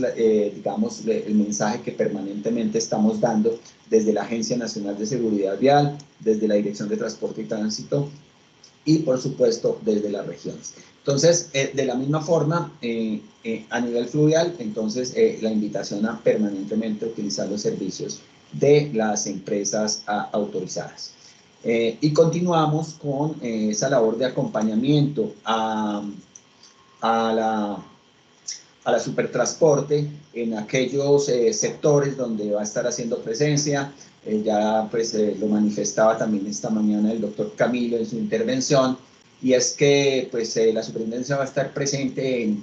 digamos, el mensaje que permanentemente estamos dando desde la Agencia Nacional de Seguridad Vial, desde la Dirección de Transporte y Tránsito y, por supuesto, desde las regiones. Entonces, de la misma forma, a nivel fluvial, entonces, la invitación a permanentemente utilizar los servicios de las empresas autorizadas. Y continuamos con esa labor de acompañamiento a la supertransporte en aquellos sectores donde va a estar haciendo presencia. Ya pues lo manifestaba también esta mañana el doctor Camilo en su intervención, y es que pues la superintendencia va a estar presente en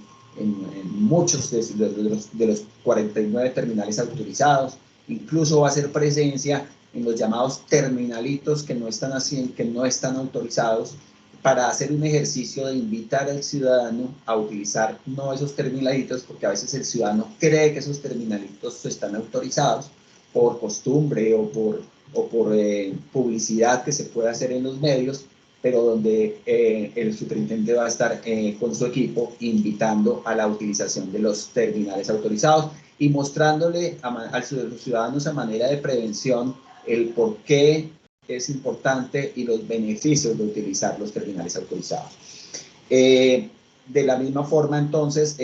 muchos de los 49 terminales autorizados, incluso va a hacer presencia en los llamados terminalitos que no están autorizados, para hacer un ejercicio de invitar al ciudadano a utilizar no esos terminalitos, porque a veces el ciudadano cree que esos terminalitos están autorizados por costumbre o por publicidad que se puede hacer en los medios, pero donde el superintendente va a estar con su equipo invitando a la utilización de los terminales autorizados y mostrándole a los ciudadanos a manera de prevención el por qué es importante y los beneficios de utilizar los terminales autorizados. De la misma forma, entonces,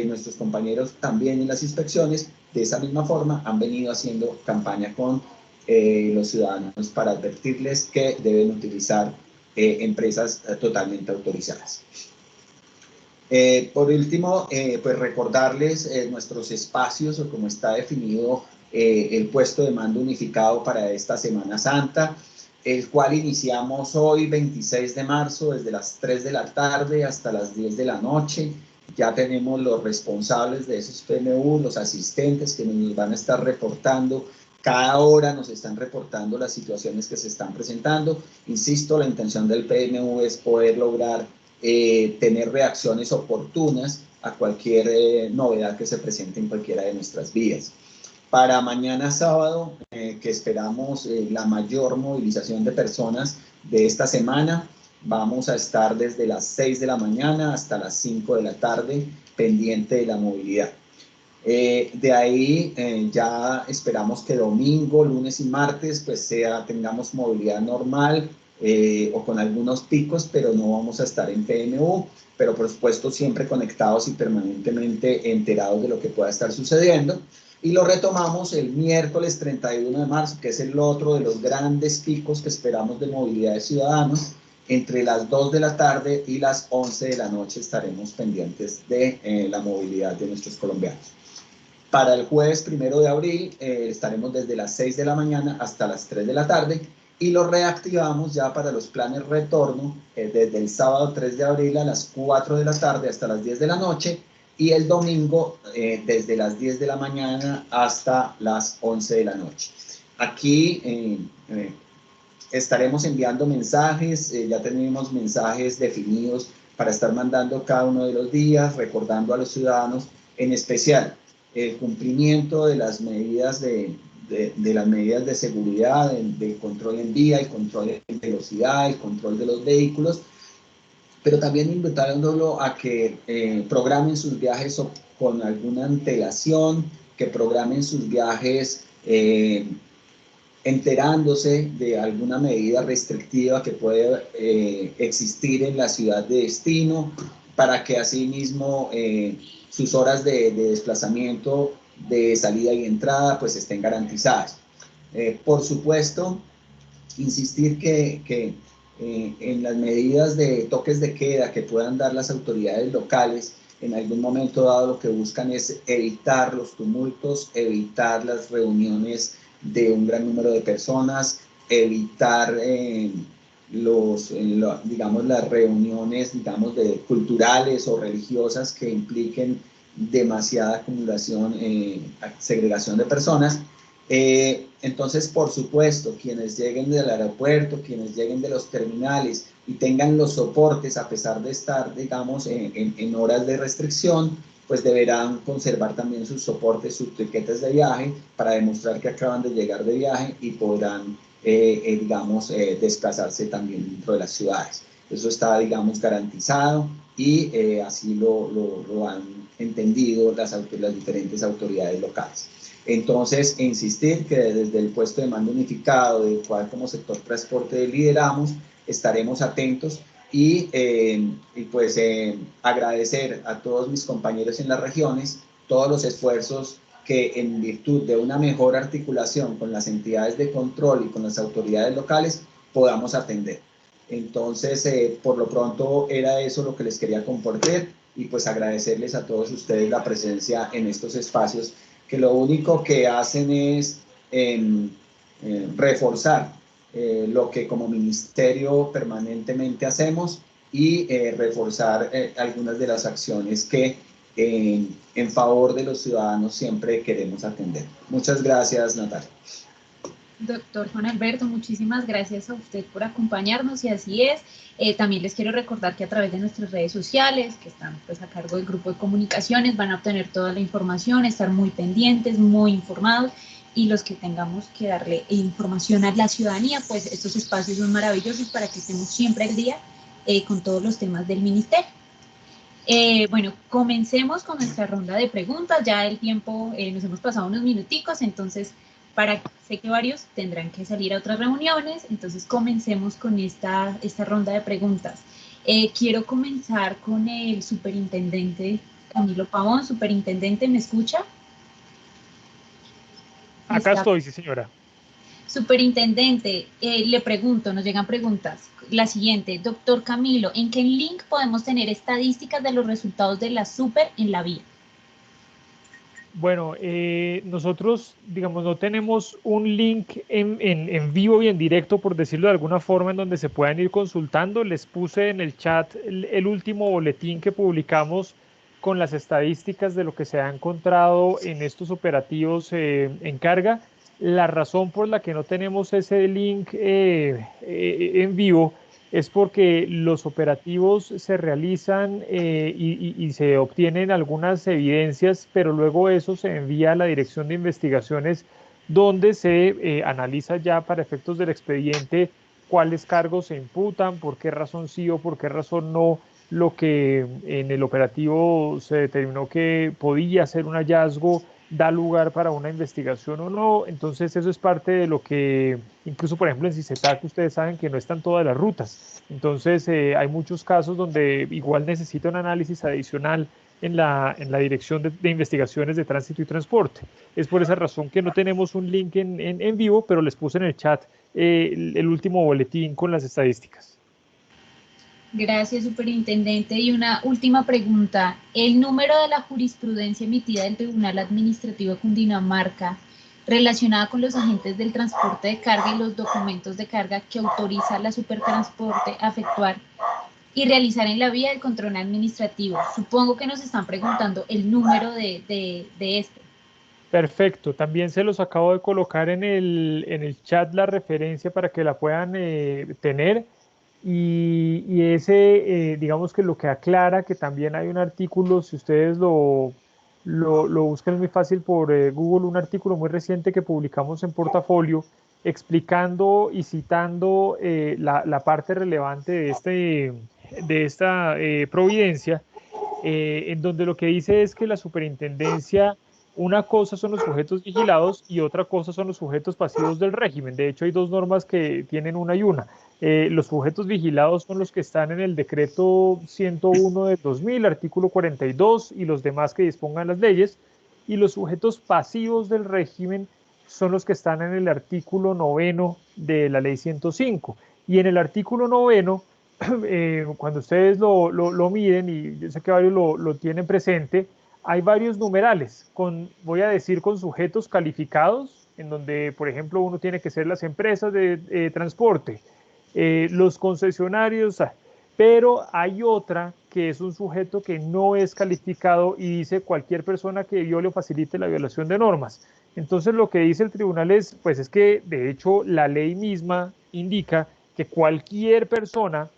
nuestros compañeros también en las inspecciones, de esa misma forma, han venido haciendo campaña con los ciudadanos para advertirles que deben utilizar empresas totalmente autorizadas. Por último, pues recordarles nuestros espacios o cómo está definido el puesto de mando unificado para esta Semana Santa, el cual iniciamos hoy 26 de marzo desde las 3 de la tarde hasta las 10 de la noche. Ya tenemos los responsables de esos PMU, los asistentes que nos van a estar reportando. Cada hora nos están reportando las situaciones que se están presentando. Insisto, la intención del PMU es poder lograr tener reacciones oportunas a cualquier novedad que se presente en cualquiera de nuestras vías. Para mañana sábado, que esperamos la mayor movilización de personas de esta semana, vamos a estar desde las 6 de la mañana hasta las 5 de la tarde pendiente de la movilidad. De ahí ya esperamos que domingo, lunes y martes pues tengamos movilidad normal o con algunos picos, pero no vamos a estar en PMU, pero por supuesto siempre conectados y permanentemente enterados de lo que pueda estar sucediendo. Y lo retomamos el miércoles 31 de marzo, que es el otro de los grandes picos que esperamos de movilidad de ciudadanos. Entre las 2 de la tarde y las 11 de la noche estaremos pendientes de la movilidad de nuestros colombianos. Para el jueves 1 de abril estaremos desde las 6 de la mañana hasta las 3 de la tarde y lo reactivamos ya para los planes retorno desde el sábado 3 de abril a las 4 de la tarde hasta las 10 de la noche y el domingo desde las 10 de la mañana hasta las 11 de la noche. Aquí estaremos enviando mensajes, ya tenemos mensajes definidos para estar mandando cada uno de los días, recordando a los ciudadanos, en especial el cumplimiento de las medidas de las medidas de seguridad, del control en vía, el control en velocidad, el control de los vehículos, pero también invitándolo a que programen sus viajes con alguna antelación, que programen sus viajes enterándose de alguna medida restrictiva que puede existir en la ciudad de destino, para que asimismo sus horas de desplazamiento, de salida y entrada, pues estén garantizadas. Por supuesto, insistir que en las medidas de toques de queda que puedan dar las autoridades locales, en algún momento dado lo que buscan es evitar los tumultos, evitar las reuniones de un gran número de personas, evitar digamos, las reuniones, digamos, culturales o religiosas que impliquen demasiada acumulación, segregación de personas. Entonces, por supuesto, quienes lleguen del aeropuerto, quienes lleguen de los terminales y tengan los soportes, a pesar de estar, digamos, en horas de restricción, pues deberán conservar también sus soportes, sus tiquetes de viaje, para demostrar que acaban de llegar de viaje y podrán, digamos, desplazarse también dentro de las ciudades. Eso está, digamos, garantizado, y así lo han entendido las diferentes autoridades locales. Entonces, insistir que desde el puesto de mando unificado, del cual como sector transporte lideramos, estaremos atentos y pues agradecer a todos mis compañeros en las regiones todos los esfuerzos que, en virtud de una mejor articulación con las entidades de control y con las autoridades locales, podamos atender. Entonces, por lo pronto era eso lo que les quería compartir, y pues agradecerles a todos ustedes la presencia en estos espacios, que lo único que hacen es reforzar lo que como ministerio permanentemente hacemos, y reforzar algunas de las acciones que en favor de los ciudadanos siempre queremos atender. Muchas gracias, Natalia. Doctor Juan Alberto, muchísimas gracias a usted por acompañarnos, y así es. También les quiero recordar que a través de nuestras redes sociales, que están pues a cargo del grupo de comunicaciones, van a obtener toda la información, estar muy pendientes, muy informados, y los que tengamos que darle información a la ciudadanía, pues estos espacios son maravillosos para que estemos siempre al día con todos los temas del ministerio. Bueno, comencemos con nuestra ronda de preguntas. Ya el tiempo, nos hemos pasado unos minuticos, entonces sé que varios tendrán que salir a otras reuniones, entonces comencemos con esta ronda de preguntas. Quiero comenzar con el superintendente Camilo Pavón. Superintendente, ¿me escucha? Acá estoy, sí, señora. Superintendente, le pregunto, nos llegan preguntas. La siguiente, doctor Camilo, ¿en qué link podemos tener estadísticas de los resultados de la super en la vía? Bueno, nosotros, digamos, no tenemos un link en vivo y en directo, por decirlo de alguna forma, en donde se puedan ir consultando. Les puse en el chat el último boletín que publicamos con las estadísticas de lo que se ha encontrado en estos operativos en carga. La razón por la que no tenemos ese link en vivo es porque los operativos se realizan y se obtienen algunas evidencias, pero luego eso se envía a la Dirección de Investigaciones, donde se analiza ya para efectos del expediente cuáles cargos se imputan, por qué razón sí o por qué razón no, lo que en el operativo se determinó que podía ser un hallazgo da lugar para una investigación o no. Entonces eso es parte de lo que, incluso por ejemplo en CICETAC, ustedes saben que no están todas las rutas. Entonces hay muchos casos donde igual necesita un análisis adicional en la Dirección de Investigaciones de Tránsito y Transporte. Es por esa razón que no tenemos un link en vivo, pero les puse en el chat el último boletín con las estadísticas. Gracias, superintendente. Y una última pregunta. ¿El número de la jurisprudencia emitida del Tribunal Administrativo de Cundinamarca relacionada con los agentes del transporte de carga y los documentos de carga que autoriza a la Supertransporte a efectuar y realizar en la vía el control administrativo? Supongo que nos están preguntando el número de este. Perfecto, también se los acabo de colocar en el chat la referencia para que la puedan tener y ese, digamos que lo que aclara que también hay un artículo, si ustedes lo buscan es muy fácil por Google, un artículo muy reciente que publicamos en Portafolio explicando y citando la parte relevante de esta providencia, en donde lo que dice es que la superintendencia, una cosa son los sujetos vigilados y otra cosa son los sujetos pasivos del régimen. De hecho, hay dos normas que tienen una y una. Los sujetos vigilados son los que están en el decreto 101 del 2000, artículo 42, y los demás que dispongan las leyes. Y los sujetos pasivos del régimen son los que están en el artículo 9 de la ley 105. Y en el artículo 9, cuando ustedes lo miden, y yo sé que varios lo tienen presente, hay varios numerales, voy a decir, con sujetos calificados, en donde, por ejemplo, uno tiene que ser las empresas de transporte, los concesionarios, pero hay otra que es un sujeto que no es calificado y dice cualquier persona que viole o facilite la violación de normas. Entonces, lo que dice el tribunal pues es que, de hecho, la ley misma indica que cualquier persona,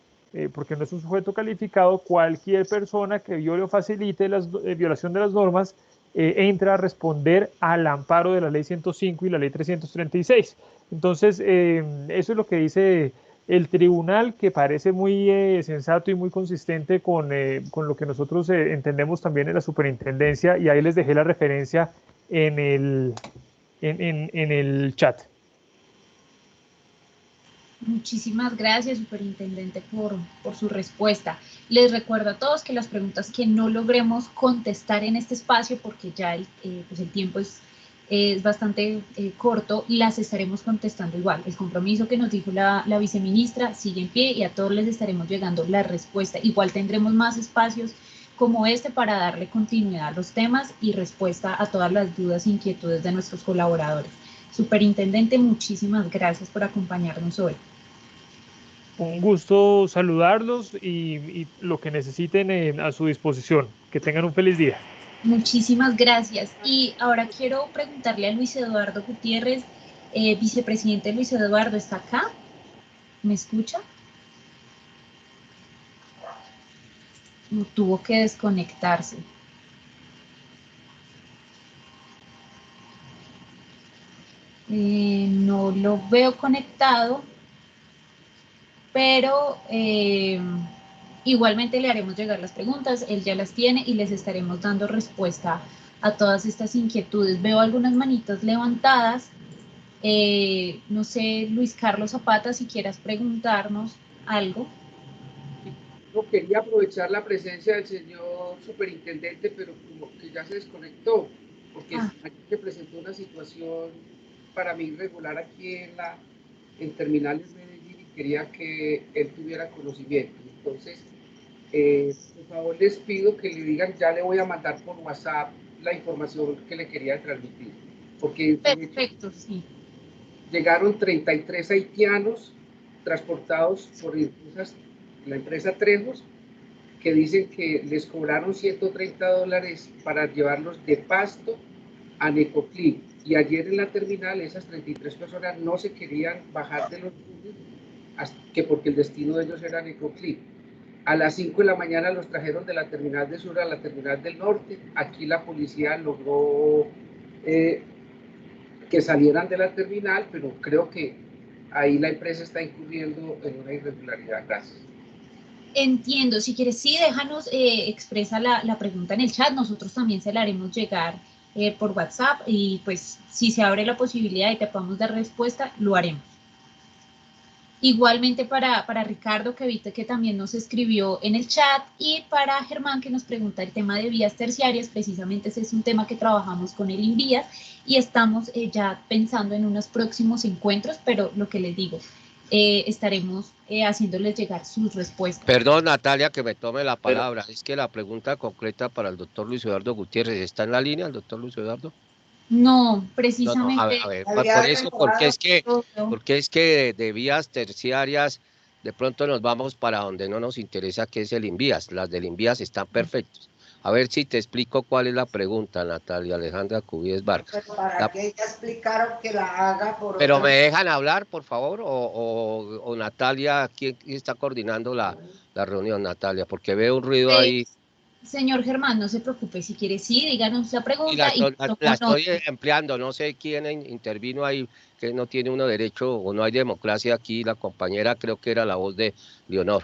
porque no es un sujeto calificado, cualquier persona que viole o facilite la violación de las normas entra a responder al amparo de la ley 105 y la ley 336. Entonces, eso es lo que dice el tribunal, que parece muy sensato y muy consistente con lo que nosotros entendemos también en la superintendencia, y ahí les dejé la referencia en el chat. Muchísimas gracias, superintendente, por su respuesta. Les recuerdo a todos que las preguntas que no logremos contestar en este espacio, porque ya pues el tiempo es bastante corto, las estaremos contestando igual. El compromiso que nos dijo la viceministra sigue en pie y a todos les estaremos llegando la respuesta. Igual tendremos más espacios como este para darle continuidad a los temas y respuesta a todas las dudas e inquietudes de nuestros colaboradores. Superintendente, muchísimas gracias por acompañarnos hoy. Un gusto saludarlos y lo que necesiten a su disposición. Que tengan un feliz día. Muchísimas gracias. Y ahora quiero preguntarle a Luis Eduardo Gutiérrez, vicepresidente Luis Eduardo, ¿está acá? ¿Me escucha? No, tuvo que desconectarse. No lo veo conectado, pero igualmente le haremos llegar las preguntas, él ya las tiene y les estaremos dando respuesta a todas estas inquietudes. Veo algunas manitas levantadas. No sé, Luis Carlos Zapata, si quieras preguntarnos algo. No quería aprovechar la presencia del señor superintendente, pero como que ya se desconectó, porque aquí se presentó una situación para mí irregular aquí en Terminales Medellín y quería que él tuviera conocimiento. Entonces, por favor les pido que le digan, ya le voy a mandar por WhatsApp la información que le quería transmitir. Porque perfecto, sí. Llegaron 33 haitianos transportados por la empresa Trejos, que dicen que les cobraron $130 para llevarlos de Pasto a Necoclí. Y ayer en la terminal esas 33 personas no se querían bajar de los buses, que porque el destino de ellos era Necoclí. A las 5 de la mañana los trajeron de la terminal de sur a la terminal del norte. Aquí la policía logró que salieran de la terminal, pero creo que ahí la empresa está incurriendo en una irregularidad. Gracias. Entiendo, si quieres, sí, déjanos, expresa la pregunta en el chat, nosotros también se la haremos llegar por WhatsApp y pues si se abre la posibilidad de que podamos dar respuesta, lo haremos. Igualmente para Ricardo, que viste que también nos escribió en el chat, y para Germán, que nos pregunta el tema de vías terciarias. Precisamente ese es un tema que trabajamos con el INVIAS y estamos ya pensando en unos próximos encuentros, pero lo que les digo, estaremos haciéndoles llegar sus respuestas. Perdón, Natalia, que me tome la palabra. Es que la pregunta concreta para el doctor Luis Eduardo Gutiérrez, ¿está en la línea el doctor Luis Eduardo? No, precisamente. No, a ver, por eso, porque es que de vías terciarias de pronto nos vamos para donde no nos interesa, que es el INVIAS. Las del INVIAS están perfectos. A ver si te explico cuál es la pregunta, Natalia Alejandra Cubíes Vargas. Pero para que ya explicaron que la haga por Pero otra... ¿me dejan hablar, por favor? O Natalia, ¿quién está coordinando la reunión, Natalia? Porque veo un ruido ahí. Señor Germán, no se preocupe, si quiere, sí, díganos la Y pregunta la estoy empleando, no sé quién intervino ahí, que no tiene uno derecho o no hay democracia aquí, la compañera creo que era la voz de Leonor.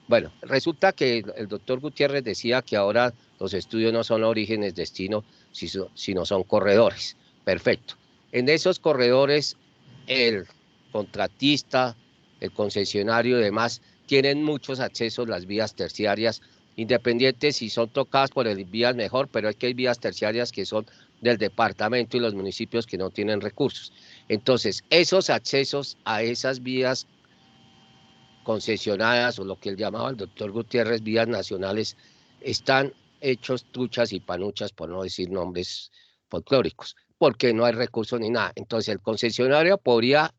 Bueno, resulta que el doctor Gutiérrez decía que ahora los estudios no son orígenes, destino, sino son corredores. Perfecto. En esos corredores, el contratista, el concesionario y demás tienen muchos accesos, las vías terciarias, independientes si son tocadas por el vías mejor, pero hay vías terciarias que son del departamento y los municipios que no tienen recursos. Entonces, esos accesos a esas vías concesionadas o lo que él llamaba el doctor Gutiérrez, vías nacionales, están hechos truchas y panuchas, por no decir nombres folclóricos, porque no hay recursos ni nada. Entonces, el concesionario podría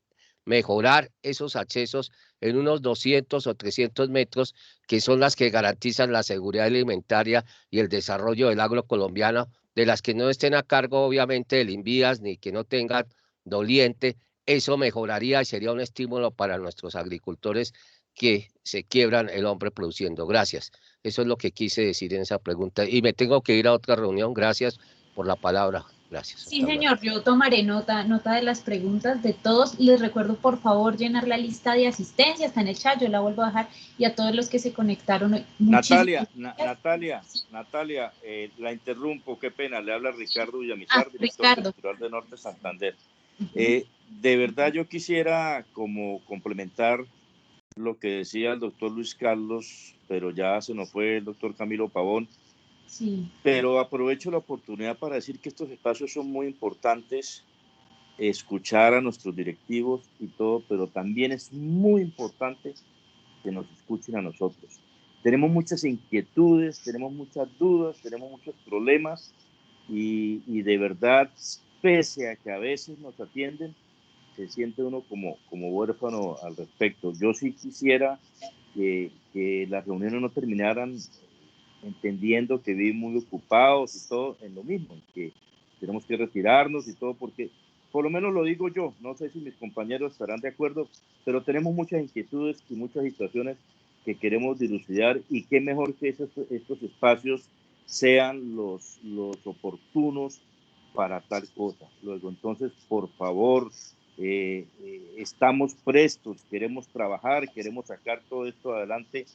mejorar esos accesos en unos 200 o 300 metros, que son las que garantizan la seguridad alimentaria y el desarrollo del agro colombiano, de las que no estén a cargo, obviamente, del Invías, ni que no tengan doliente. Eso mejoraría y sería un estímulo para nuestros agricultores que se quiebran el hombre produciendo. Gracias. Eso es lo que quise decir en esa pregunta. Y me tengo que ir a otra reunión. Gracias por la palabra. Gracias. Sí, señor, yo tomaré nota de las preguntas de todos. Les recuerdo, por favor, llenar la lista de asistencia. Está en el chat, yo la vuelvo a dejar. Y a todos los que se conectaron hoy. Natalia, la interrumpo, qué pena. Le habla Ricardo Villamizar, director cultural de Norte Santander. De verdad yo quisiera como complementar lo que decía el doctor Luis Carlos, pero ya se nos fue el doctor Camilo Pavón. Sí. Pero aprovecho la oportunidad para decir que estos espacios son muy importantes, escuchar a nuestros directivos y todo, pero también es muy importante que nos escuchen a nosotros. Tenemos muchas inquietudes, tenemos muchas dudas, tenemos muchos problemas y de verdad, pese a que a veces nos atienden, se siente uno como huérfano al respecto. Yo sí quisiera que las reuniones no terminaran entendiendo que vivimos muy ocupados y todo en lo mismo, que tenemos que retirarnos y todo, porque por lo menos lo digo yo, no sé si mis compañeros estarán de acuerdo, pero tenemos muchas inquietudes y muchas situaciones que queremos dilucidar y qué mejor que estos espacios sean los oportunos para tal cosa. Luego, entonces, por favor, estamos prestos, queremos trabajar, queremos sacar todo esto adelante,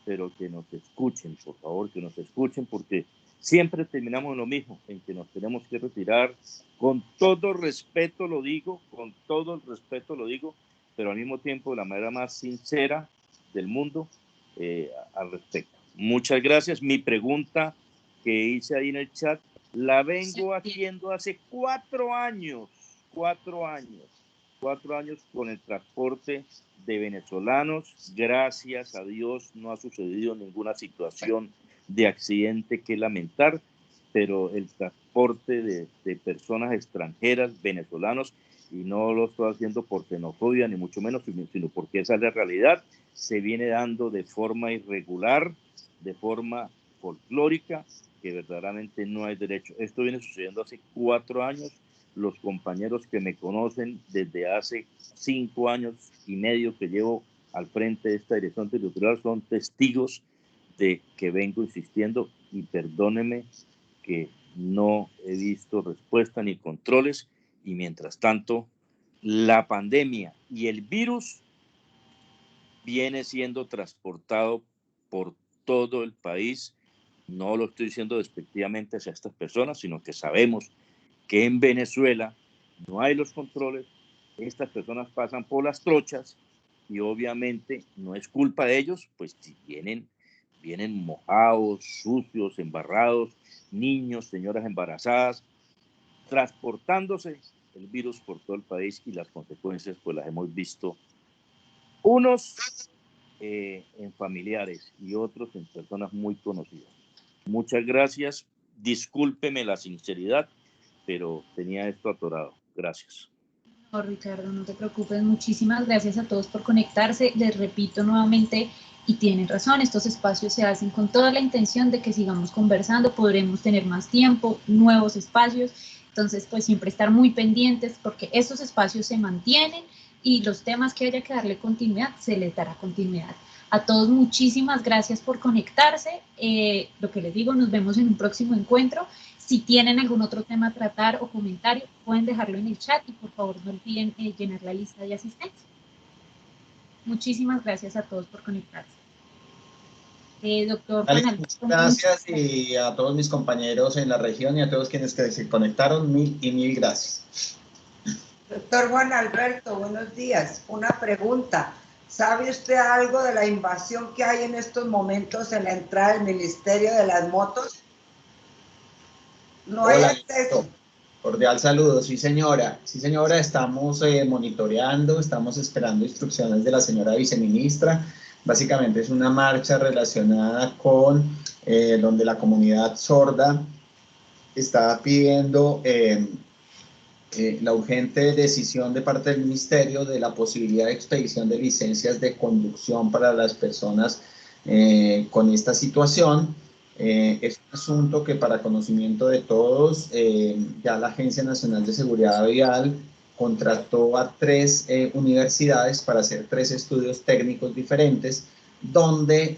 pero que nos escuchen, por favor, que nos escuchen, porque siempre terminamos en lo mismo, en que nos tenemos que retirar. Con todo respeto lo digo, con todo el respeto lo digo, pero al mismo tiempo de la manera más sincera del mundo al respecto. Muchas gracias. Mi pregunta que hice ahí en el chat, la vengo haciendo hace 4 años, 4 años con el transporte de venezolanos. Gracias a Dios no ha sucedido ninguna situación de accidente que lamentar, pero el transporte de personas extranjeras, venezolanos, y no lo estoy haciendo por xenofobia ni mucho menos, sino porque esa es la realidad, se viene dando de forma irregular, de forma folclórica, que verdaderamente no hay derecho. Esto viene sucediendo hace 4 años. Los compañeros que me conocen desde hace 5 años y medio que llevo al frente de esta dirección territorial son testigos de que vengo insistiendo, y perdónenme que no he visto respuesta ni controles, y mientras tanto la pandemia y el virus viene siendo transportado por todo el país. No lo estoy diciendo despectivamente hacia estas personas, sino que sabemos que en Venezuela no hay los controles, estas personas pasan por las trochas y obviamente no es culpa de ellos, pues si vienen mojados, sucios, embarrados, niños, señoras embarazadas, transportándose el virus por todo el país, y las consecuencias pues las hemos visto, unos en familiares y otros en personas muy conocidas. Muchas gracias, discúlpeme la sinceridad, pero tenía esto atorado. Gracias. No, Ricardo, no te preocupes. Muchísimas gracias a todos por conectarse. Les repito nuevamente Y tienen razón, estos espacios se hacen con toda la intención de que sigamos conversando, podremos tener más tiempo, nuevos espacios, entonces pues siempre estar muy pendientes porque estos espacios se mantienen y los temas que haya que darle continuidad, se les dará continuidad. A todos muchísimas gracias por conectarse, lo que les digo, nos vemos en un próximo encuentro. Si tienen algún otro tema a tratar o comentario, pueden dejarlo en el chat y por favor no olviden llenar la lista de asistencia. Muchísimas gracias a todos por conectarse. Doctor Vale, Juan muchas gracias y a todos mis compañeros en la región y a todos quienes que se conectaron, mil gracias. Doctor Juan Alberto, buenos días. Una pregunta. ¿Sabe usted algo de la invasión que hay en estos momentos en la entrada del Ministerio de las Motos? No hay acceso. Cordial saludo, sí señora, estamos monitoreando, estamos esperando instrucciones de la señora viceministra. Básicamente es una marcha relacionada con donde la comunidad sorda está pidiendo la urgente decisión de parte del ministerio de la posibilidad de expedición de licencias de conducción para las personas con esta situación. Es un asunto que para conocimiento de todos, ya la Agencia Nacional de Seguridad Vial contrató a 3 universidades para hacer 3 estudios técnicos diferentes, donde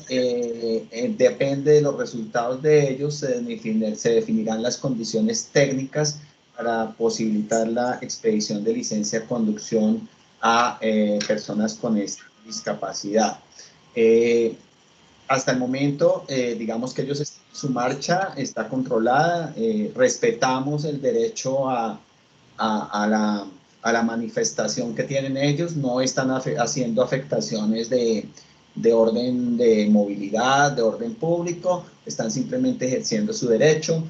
depende de los resultados de ellos, se definirán las condiciones técnicas para posibilitar la expedición de licencia de conducción a personas con esta discapacidad. Hasta el momento, digamos que ellos su marcha está controlada, respetamos el derecho a la manifestación que tienen ellos, no están haciendo afectaciones de orden de movilidad, de orden público, están simplemente ejerciendo su derecho.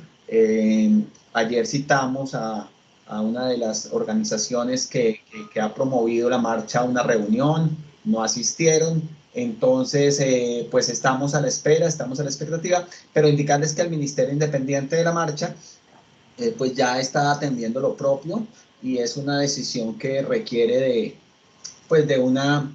Ayer citamos a una de las organizaciones que ha promovido la marcha a una reunión, no asistieron. Entonces, pues estamos a la espera, estamos a la expectativa, pero indicarles que el Ministerio Independiente de la Marcha, pues ya está atendiendo lo propio y es una decisión que requiere de una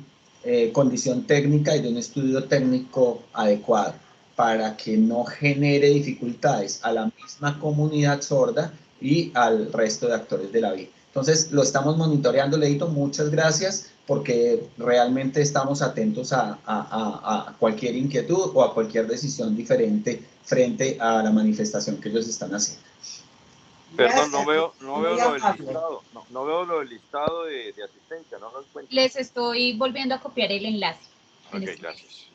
condición técnica y de un estudio técnico adecuado para que no genere dificultades a la misma comunidad sorda y al resto de actores de la vida. Entonces, lo estamos monitoreando, Leito, muchas gracias, porque realmente estamos atentos a cualquier inquietud o a cualquier decisión diferente frente a la manifestación que ellos están haciendo. Perdón, no veo lo del listado, no veo lo del listado de asistencia, no lo encuentro. Les estoy volviendo a copiar el enlace. Ok, gracias.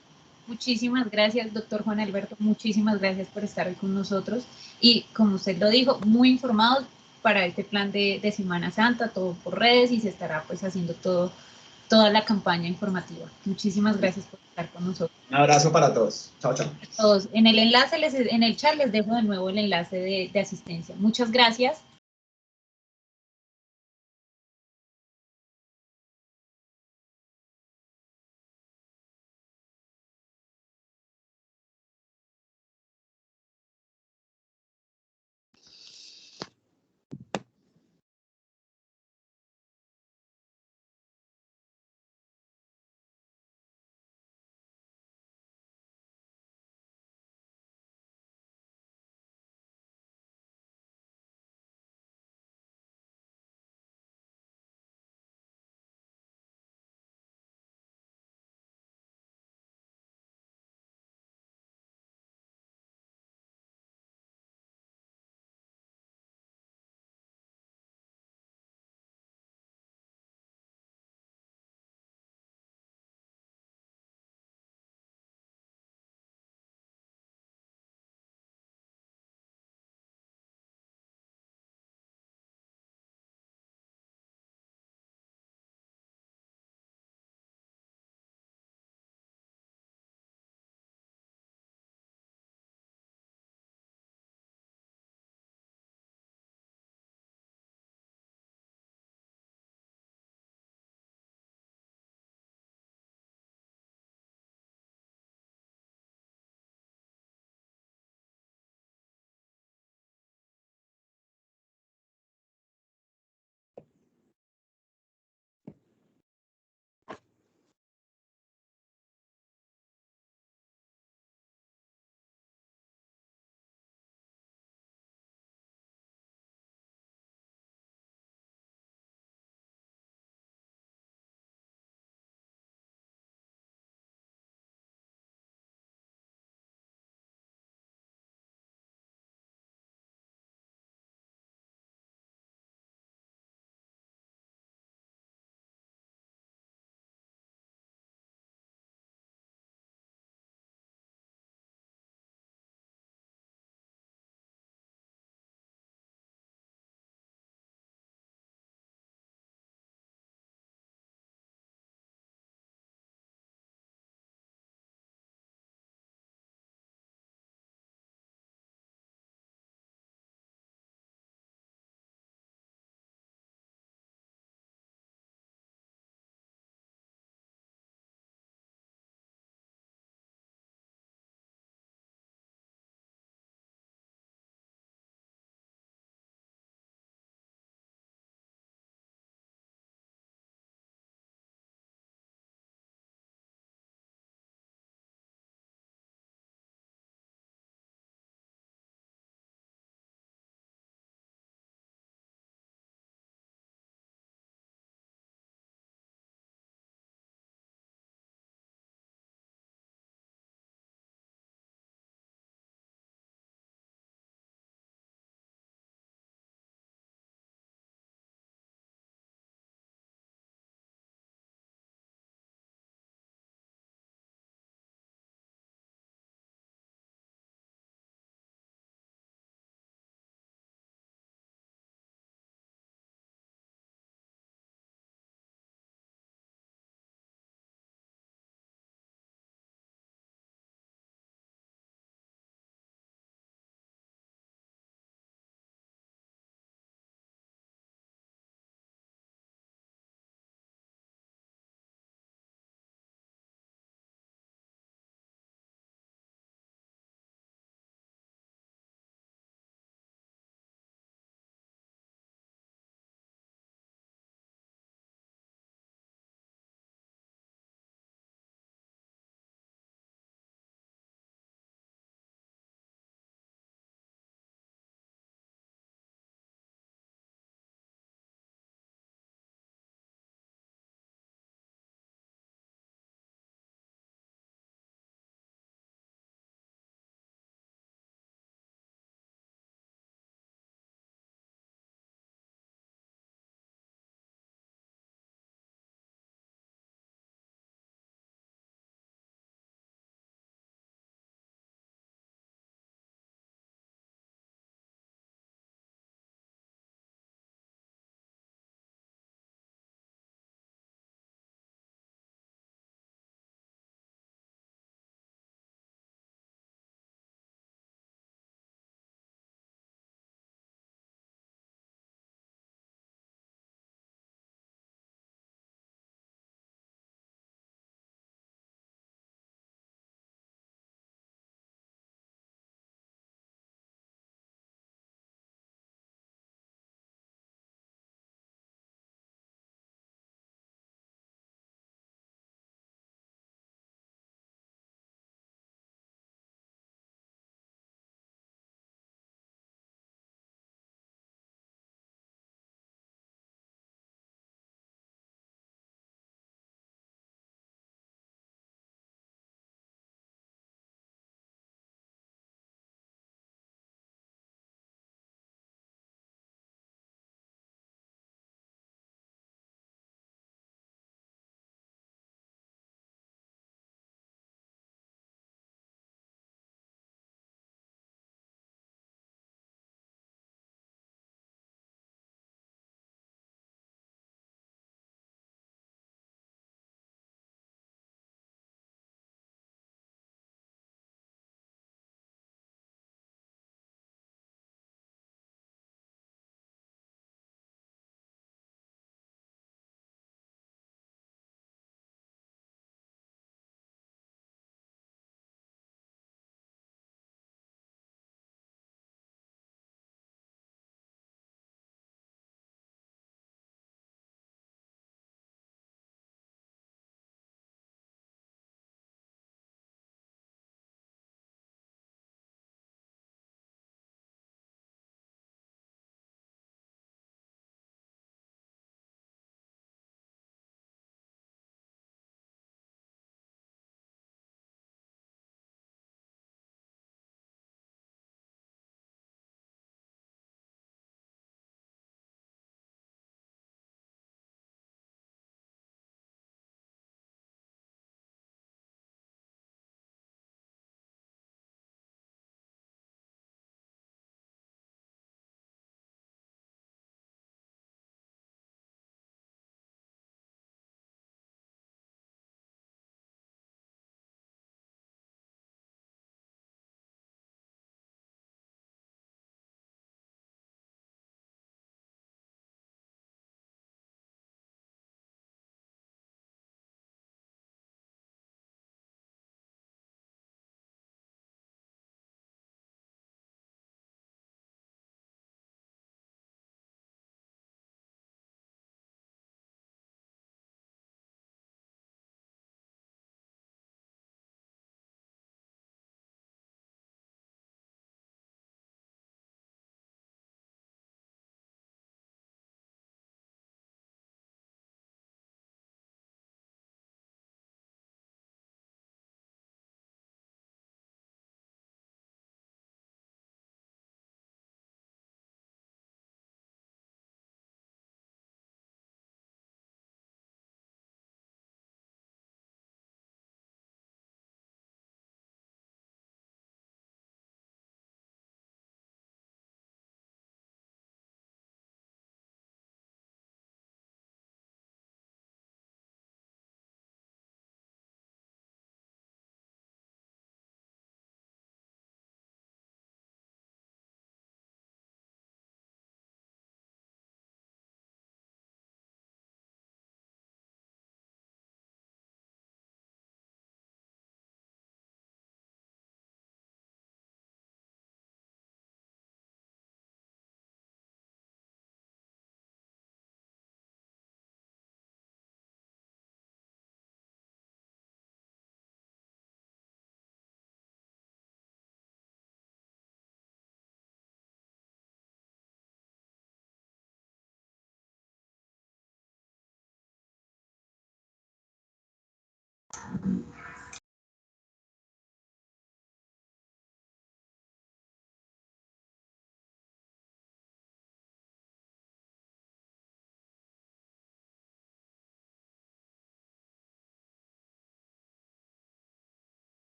Muchísimas gracias, doctor Juan Alberto, muchísimas gracias por estar hoy con nosotros y como usted lo dijo, muy informados para este plan de Semana Santa, todo por redes y se estará pues haciendo toda la campaña informativa. Muchísimas gracias por estar con nosotros. Un abrazo para todos. Chao, chao. Todos. En el enlace, en el chat les dejo de nuevo el enlace de asistencia. Muchas gracias.